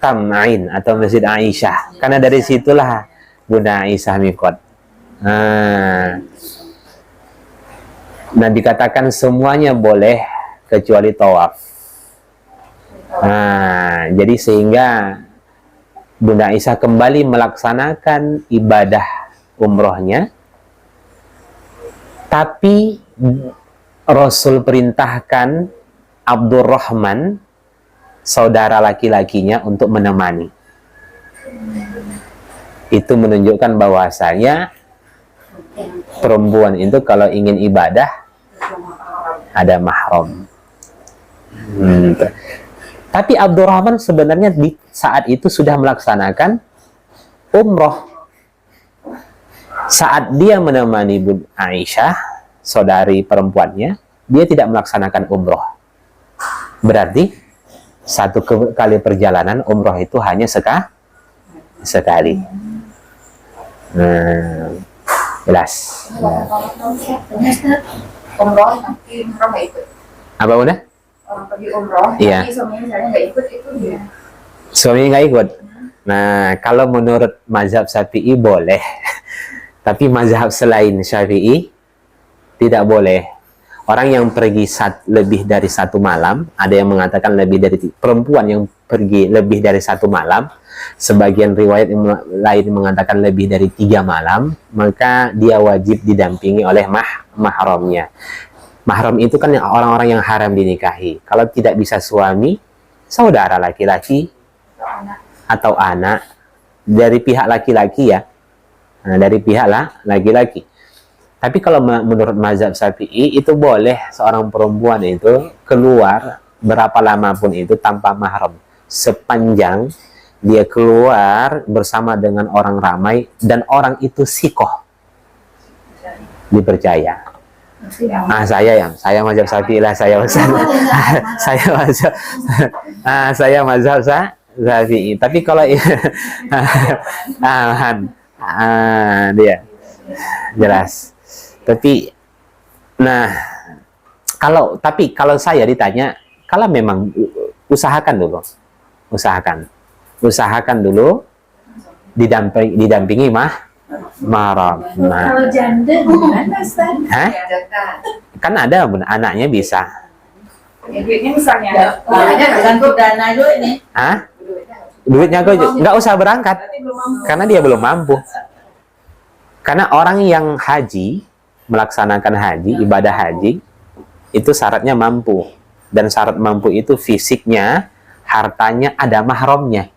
Tam'ain atau Masjid Aisyah, karena dari situlah Bunda Aisyah mikot. Nah, dikatakan semuanya boleh kecuali tawaf. Nah, jadi sehingga Bunda Aisyah kembali melaksanakan ibadah umrohnya, tapi Rasul perintahkan Abdurrahman, saudara laki-lakinya, untuk menemani. Itu menunjukkan bahwasanya perempuan itu kalau ingin ibadah ada mahram. Tapi Abdurrahman sebenarnya di saat itu sudah melaksanakan umroh. Saat dia menemani Bunda Aisyah, saudari perempuannya, dia tidak melaksanakan umroh. Berarti satu kali perjalanan umroh itu hanya sekali. Jelas. Umroh nanti umroh nggak ikut. Apa udah? Orang pergi umroh, Iya. tapi suaminya misalnya nggak ikut itu dia. Suaminya nggak ikut. Nah, kalau menurut mazhab Syafi'i boleh. Tapi mazhab selain Syafi'i tidak boleh. Orang yang pergi lebih dari 1 malam, ada yang mengatakan lebih dari perempuan yang pergi lebih dari 1 malam, sebagian riwayat yang lain mengatakan lebih dari 3 malam, maka dia wajib didampingi oleh mahramnya. Mahram itu kan orang-orang yang haram dinikahi. Kalau tidak bisa suami, saudara laki-laki atau anak dari pihak laki-laki ya. Nah, dari pihak laki-laki. Tapi kalau menurut mazhab Syafi'i itu boleh seorang perempuan itu keluar berapa lama pun itu tanpa mahram, sepanjang dia keluar bersama dengan orang ramai dan orang itu sikoh, dipercaya. Saya mazhab Syafi'i lah, saya mazhab Syafi'i. Tapi kalau dia jelas. Tapi kalau saya ditanya, kalau memang usahakan dulu didampingi mahram. Nah, Kalau janda gimana, Ustaz? kan ada anaknya bisa. Ya, duitnya misalnya. Makanya ganti dana dulu ini. Duitnya nggak usah berangkat karena dia belum mampu. Karena orang yang haji, melaksanakan haji, ibadah haji, itu syaratnya mampu. Dan syarat mampu itu fisiknya, hartanya ada mahramnya.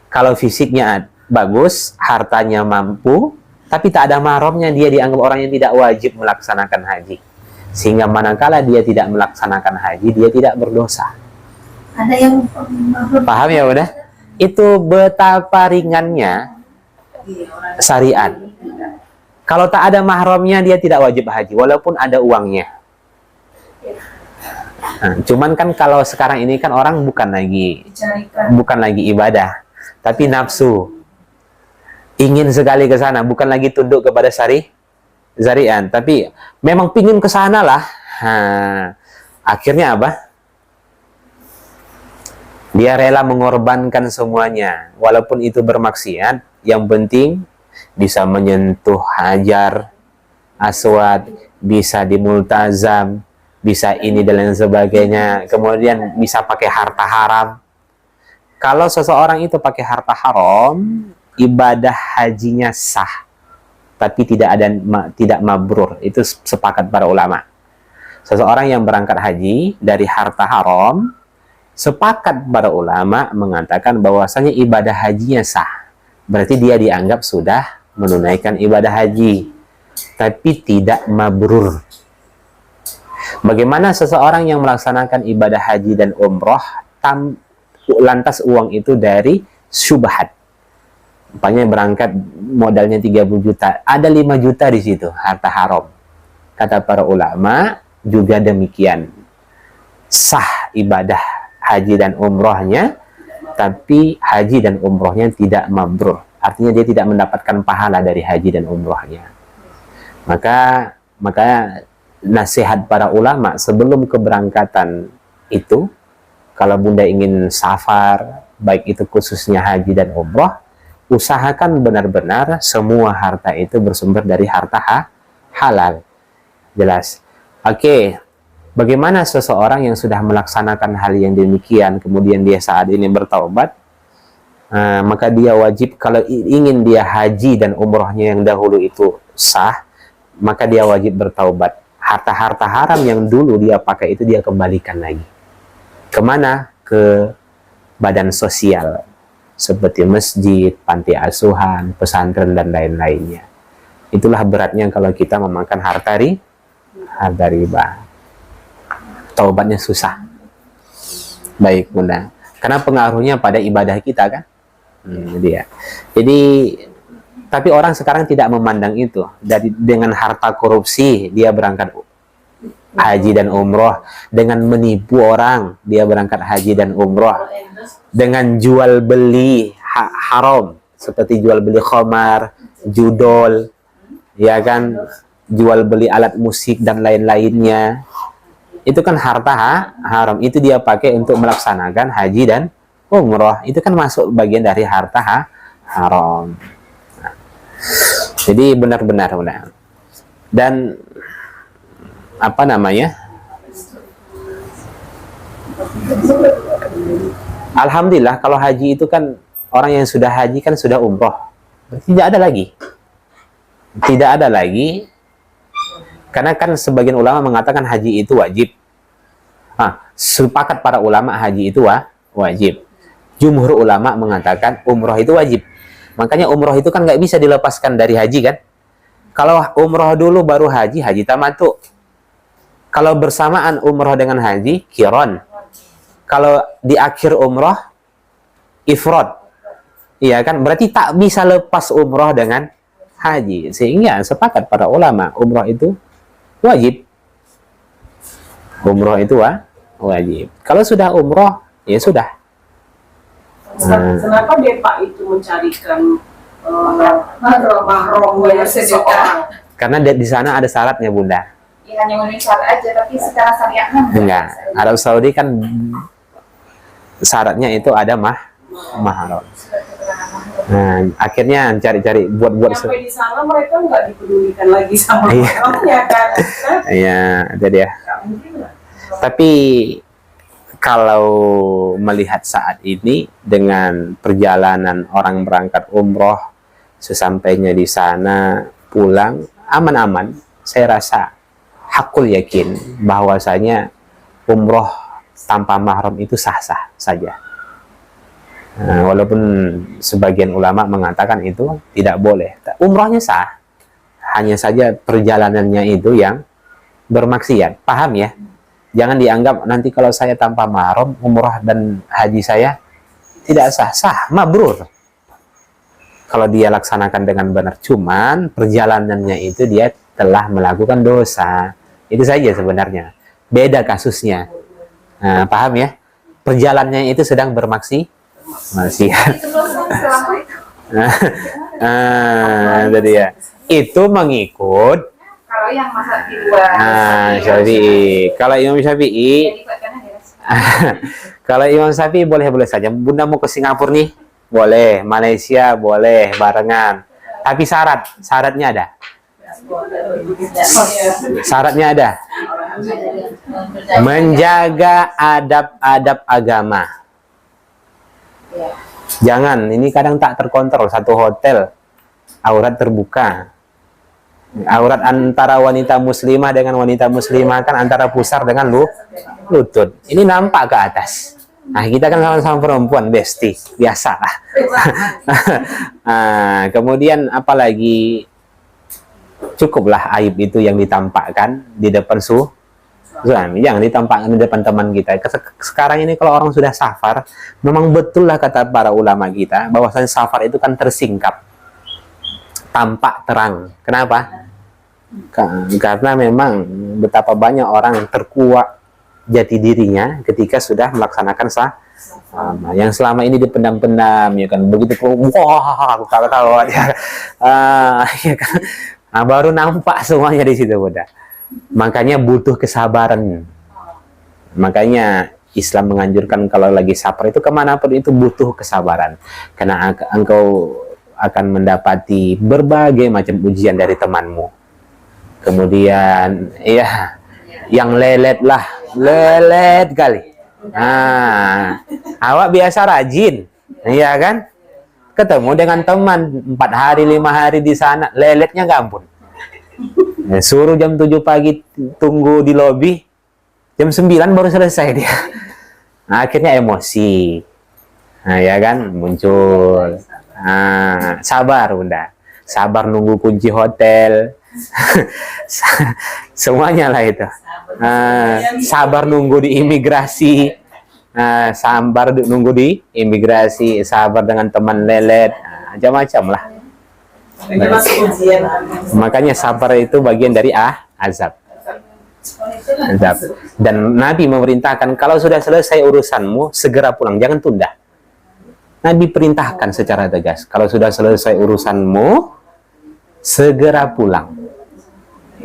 Kalau fisiknya bagus, hartanya mampu, tapi tak ada mahramnya, dia dianggap orang yang tidak wajib melaksanakan haji. Sehingga manakala dia tidak melaksanakan haji, dia tidak berdosa. Ada yang Paham ya udah? Itu betapa ringannya syariat. Kalau tak ada mahramnya, dia tidak wajib haji, walaupun ada uangnya. Nah, cuman kan kalau sekarang ini kan orang bukan lagi ibadah, tapi nafsu. Ingin sekali ke sana, bukan lagi tunduk kepada syariat, tapi memang pingin ke sana lah. Akhirnya apa? Dia rela mengorbankan semuanya, walaupun itu bermaksiat. Yang penting bisa menyentuh hajar aswad, bisa dimultazam, bisa ini dan lain sebagainya, kemudian bisa pakai harta haram. Kalau seseorang itu pakai harta haram, ibadah hajinya sah, tapi tidak mabrur. Itu sepakat para ulama. Seseorang yang berangkat haji dari harta haram, sepakat para ulama mengatakan bahwasanya ibadah hajinya sah. Berarti dia dianggap sudah menunaikan ibadah haji, tapi tidak mabrur. Bagaimana seseorang yang melaksanakan ibadah haji dan umroh, lantas uang itu dari syubhat. Umpamanya berangkat modalnya 30 juta, ada 5 juta di situ, harta haram. Kata para ulama juga demikian. Sah ibadah haji dan umrohnya, tapi haji dan umrohnya tidak mabrur. Artinya dia tidak mendapatkan pahala dari haji dan umrohnya. Maka nasihat para ulama sebelum keberangkatan itu, kalau Bunda ingin safar, baik itu khususnya haji dan umroh, usahakan benar-benar semua harta itu bersumber dari harta halal. Jelas. Oke. Bagaimana seseorang yang sudah melaksanakan hal yang demikian, kemudian dia saat ini bertaubat, maka dia wajib, kalau ingin dia haji dan umrohnya yang dahulu itu sah, maka dia wajib bertaubat. Harta-harta haram yang dulu dia pakai itu dia kembalikan lagi. Kemana? Ke badan sosial. seperti masjid, panti asuhan, pesantren dan lain-lainnya. Itulah beratnya kalau kita memakan harta riba. Taubatnya susah. Baik Bunda, karena pengaruhnya pada ibadah kita kan. Dia. Jadi tapi orang sekarang tidak memandang itu. Dengan harta korupsi dia berangkat haji dan umroh, dengan menipu orang dia berangkat haji dan umroh, dengan jual beli haram seperti jual beli khamar, judol, ya kan, jual beli alat musik dan lain-lainnya. Itu kan harta haram. Itu dia pakai untuk melaksanakan haji dan umroh. Itu kan masuk bagian dari harta haram. Nah, jadi benar-benar. Dan apa namanya? Alhamdulillah kalau haji itu kan orang yang sudah haji kan sudah umroh. Tidak ada lagi. Tidak ada lagi. Karena kan sebagian ulama mengatakan haji itu wajib. Sepakat para ulama haji itu wajib. Jumhur ulama mengatakan umroh itu wajib. Makanya umroh itu kan nggak bisa dilepaskan dari haji kan. Kalau umroh dulu baru haji tamattu. Kalau bersamaan umroh dengan haji, qiran. Kalau di akhir umroh, ifrad. Iya kan? Berarti tak bisa lepas umroh dengan haji. Sehingga sepakat para ulama umroh itu wajib. Umroh itu wajib. Kalau sudah umroh, ya sudah. Kenapa Depak itu mencarikan mahramnya seseorang? Karena di sana ada syaratnya Bunda. Ya, hanya memenuhi syarat aja, tapi secara syariah Enggak. Arab Saudi kan syaratnya itu ada mahram. Nah, akhirnya cari-cari buat sampai di sana mereka nggak dipedulikan lagi sama mahramnya kan? Iya, itu dia. Tapi kalau melihat saat ini dengan perjalanan orang berangkat umroh, sesampainya di sana pulang aman-aman, saya rasa hakul yakin bahwasanya umroh tanpa mahram itu sah-sah saja. Walaupun sebagian ulama mengatakan itu tidak boleh. Umrohnya sah, hanya saja perjalanannya itu yang bermaksiat. Paham ya? Jangan dianggap nanti kalau saya tanpa mahram umroh dan haji saya tidak sah, mabrur. Kalau dia laksanakan dengan benar, cuman perjalanannya itu dia telah melakukan dosa. Itu saja sebenarnya. Beda kasusnya. Paham ya? Perjalanannya itu sedang bermaksiat. itu selama itu. Jadi ya. Itu mengikut Kalau yang masak di luar, Syafi'i. Kalau Imam Syafi'i, jadi buatkannya dirasa. kalau Imam Syafi'i boleh-boleh saja. Bunda mau ke Singapura nih, boleh. Malaysia boleh barengan. Tapi syaratnya ada. Syaratnya ada. Menjaga adab-adab agama. Jangan, ini kadang tak terkontrol. Satu hotel aurat terbuka. Aurat antara wanita muslimah dengan wanita muslimah kan antara pusar dengan lutut. Ini nampak ke atas. Nah, kita kan sama-sama perempuan, besti, biasa lah. Kemudian apalagi cukuplah aib itu yang ditampakkan di depan suami, jangan ditampakkan di depan teman kita. Sekarang ini kalau orang sudah safar, memang betul lah kata para ulama kita, bahwasanya safar itu kan tersingkap, tampak terang. Kenapa? Karena memang betapa banyak orang terkuak jati dirinya ketika sudah melaksanakan yang selama ini dipendam-pendam, ya kan, begitu wah aku tahu aja, ya kan, baru nampak semuanya di situ udah. Makanya butuh kesabaran. Makanya Islam menganjurkan kalau lagi safar itu kemanapun itu butuh kesabaran, karena engkau akan mendapati berbagai macam ujian dari temanmu. Kemudian ya yang lelet kali. Awak biasa rajin, iya kan? Ketemu dengan teman 4 hari 5 hari di sana, leletnya nggak ampun. Suruh jam 7 pagi tunggu di lobi, jam 9 baru selesai dia. Akhirnya emosi. Nah, ya kan muncul. Nah, sabar Bunda. Sabar nunggu kunci hotel. Semuanya lah itu. Sabar nunggu di imigrasi. Sabar nunggu di imigrasi, sabar dengan teman lelet, macam-macam lah. Ini masuk ujian. Makanya sabar itu bagian dari azab. Azab. Dan Nabi memerintahkan kalau sudah selesai urusanmu segera pulang, jangan tunda. Nabi perintahkan secara tegas kalau sudah selesai urusanmu segera pulang.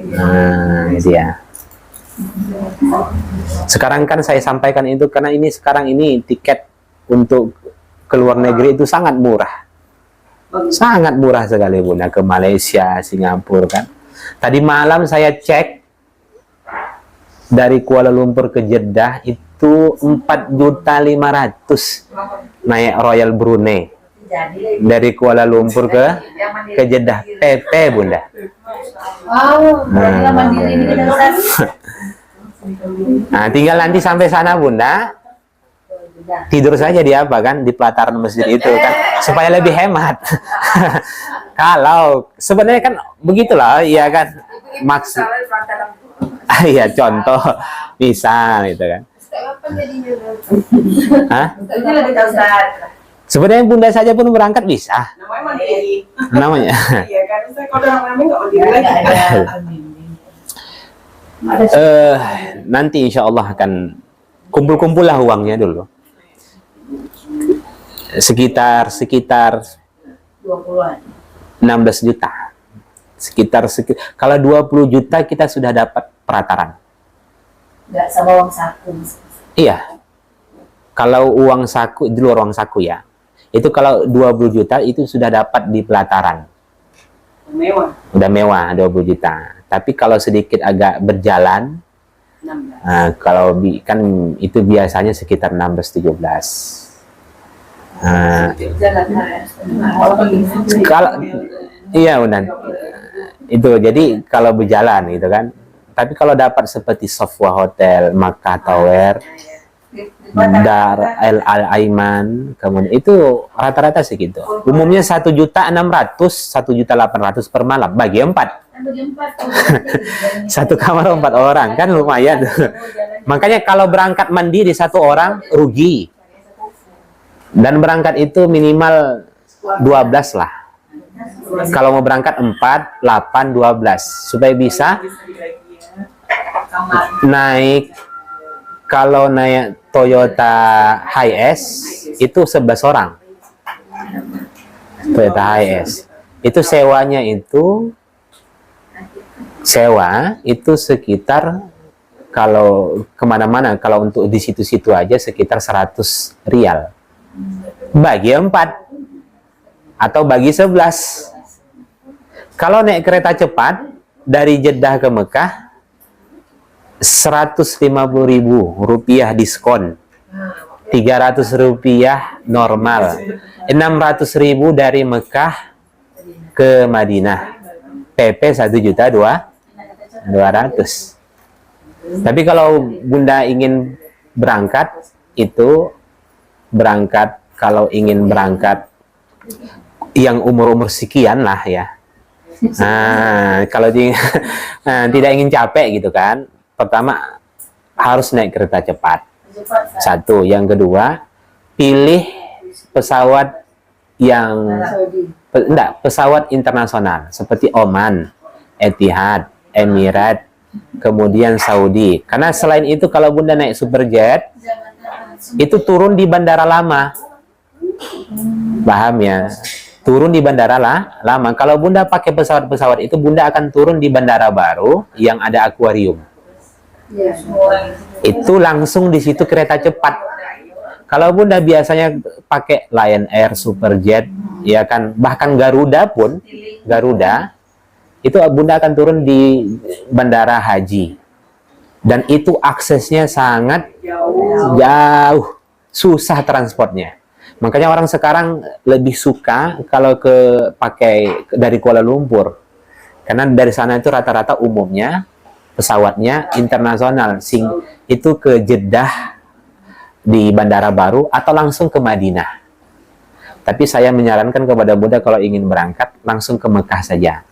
Nah, itu ya. Sekarang kan saya sampaikan itu karena ini sekarang ini tiket untuk ke luar negeri itu sangat murah. Sangat murah sekali Bunda, ke Malaysia, Singapura kan. Tadi malam saya cek dari Kuala Lumpur ke Jeddah itu 4.500.000 naik Royal Brunei. Dari Kuala Lumpur ke Jeddah PP Bunda. Wow, berarti mandiri ini kita Ustaz. Nah, tinggal nanti sampai sana Bunda, tidur saja di apa kan di pelataran masjid itu kan supaya lebih hemat. Kalau sebenarnya kan begitulah ya kan maksud. Iya contoh misal itu kan. Hah? Sebenarnya Bunda saja pun berangkat bisa. Namanya mandiri. Namanya. Iya kan, saya kalau orang ramai nggak mandiri lagi. Nanti insya Allah akan kumpul-kumpul lah uangnya dulu. Sekitar 20-an. 16 juta. Sekitar kalau 20 juta kita sudah dapat pelataran. Nggak sama uang saku. Iya. Kalau uang saku, di luar uang saku ya. Itu kalau 20 juta itu sudah dapat di pelataran. Mewah. Udah mewah 20 juta. Tapi kalau sedikit agak berjalan, 16. kalau kan itu biasanya sekitar 16-17. Kalau iya benar. Itu jadi kalau berjalan gitu kan. Tapi kalau dapat seperti Sofwa Hotel, Makkah Tower, Dar Al Aiman, kemudian itu rata-rata segitu. Umumnya 1.600.000, 1.800.000 per malam bagi 4. Satu kamar 4 orang kan lumayan. Makanya kalau berangkat mandiri 1 orang rugi. Dan berangkat itu minimal 12 lah. Kalau mau berangkat 4, 8, 12 supaya bisa naik. Kalau naik Toyota Hiace itu 11 orang. Toyota Hiace itu sewanya itu sekitar kalau kemana-mana, kalau untuk di situ-situ aja sekitar 100 rial bagi 4 atau bagi 11. Kalau naik kereta cepat dari Jeddah ke Mekah 150.000 rupiah diskon, 300 rupiah normal, 600.000 dari Mekah ke Madinah, PP 1.200.000. Tapi kalau Bunda ingin berangkat itu berangkat, kalau ingin berangkat yang umur-umur sekian lah ya. Kalau tidak ingin capek gitu kan, pertama harus naik kereta cepat. Satu, yang kedua pilih pesawat yang pesawat internasional seperti Oman, Etihad, Emirat, kemudian Saudi. Karena selain itu kalau Bunda naik Superjet itu turun di bandara lama. Paham ya? Turun di bandara lama. Kalau Bunda pakai pesawat-pesawat itu Bunda akan turun di bandara baru yang ada akuarium. Itu langsung di situ kereta cepat. Kalau Bunda biasanya pakai Lion Air, Superjet, ya kan, bahkan Garuda pun, Garuda itu Bunda akan turun di bandara haji. Dan itu aksesnya sangat jauh, susah transportnya. Makanya orang sekarang lebih suka kalau pakai dari Kuala Lumpur. Karena dari sana itu rata-rata umumnya pesawatnya internasional. Itu ke Jeddah di bandara baru atau langsung ke Madinah. Tapi saya menyarankan kepada Bunda kalau ingin berangkat langsung ke Mekah saja.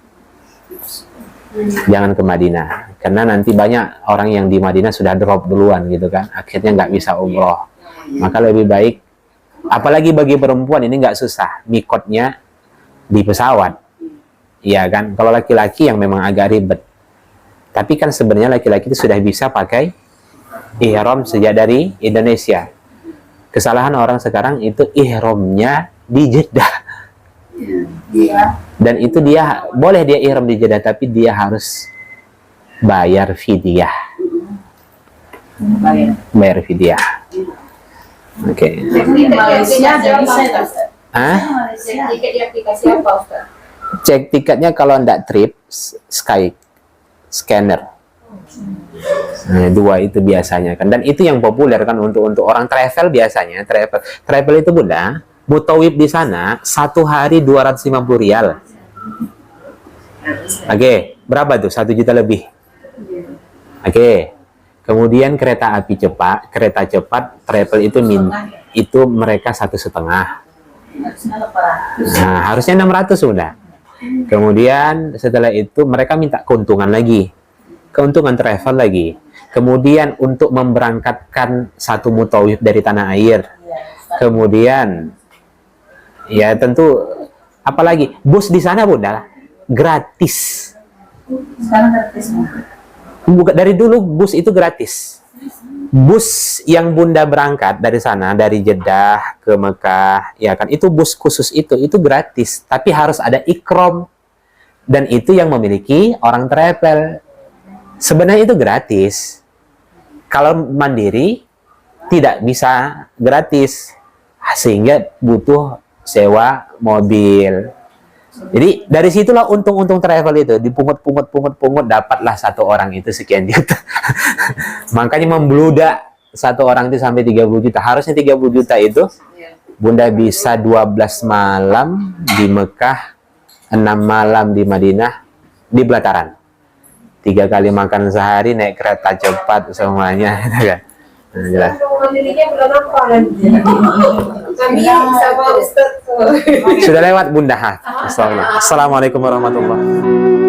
Jangan ke Madinah, karena nanti banyak orang yang di Madinah sudah drop duluan gitu kan, akhirnya nggak bisa umroh. Maka lebih baik, apalagi bagi perempuan ini nggak susah, mikotnya di pesawat, ya kan. Kalau laki-laki yang memang agak ribet, tapi kan sebenarnya laki-laki itu sudah bisa pakai ihram sejak dari Indonesia. Kesalahan orang sekarang itu ihramnya di Jeddah. Iya. Dan itu dia boleh dia ihram di Jeddah, tapi dia harus bayar fidyah. Bayar fidyah. Oke. Di Malaysia jadi bisa ya, Ustaz? Ah? Cek tiket di aplikasi apa, Ustaz? Cek tiketnya kalau ndak trip, Sky Scanner. Nah, dua itu biasanya kan, dan itu yang populer kan untuk orang travel biasanya. Travel itu Bunda, mutawib di sana 1 hari 250 rial. Oke, berapa tuh? 1 juta lebih. Oke. Kemudian kereta api cepat, kereta cepat travel itu mereka 1,5. Nah, harusnya 600 sudah. Kemudian setelah itu mereka minta keuntungan lagi. Keuntungan travel lagi. Kemudian untuk memberangkatkan satu mutawif dari tanah air. Kemudian ya tentu apalagi bus di sana Bunda gratis. Sekarang gratis. Bukan dari dulu bus itu gratis. Bus yang Bunda berangkat dari sana, dari Jeddah ke Mekah, ya kan, itu bus khusus itu gratis, tapi harus ada ikram, dan itu yang memiliki orang travel. Sebenarnya itu gratis. Kalau mandiri tidak bisa gratis, sehingga butuh sewa mobil. Jadi dari situlah untung-untung travel itu, dipungut, dapatlah satu orang itu sekian juta. Makanya membludak satu orang itu sampai 30 juta. Harusnya 30 juta itu Bunda bisa 12 malam di Mekah, 6 malam di Madinah, di pelataran. 3 kali makan sehari, naik kereta cepat semuanya, gitu kan. Nah, jelas. Sudah lewat Bunda. Assalamualaikum warahmatullahi wabarakatuh.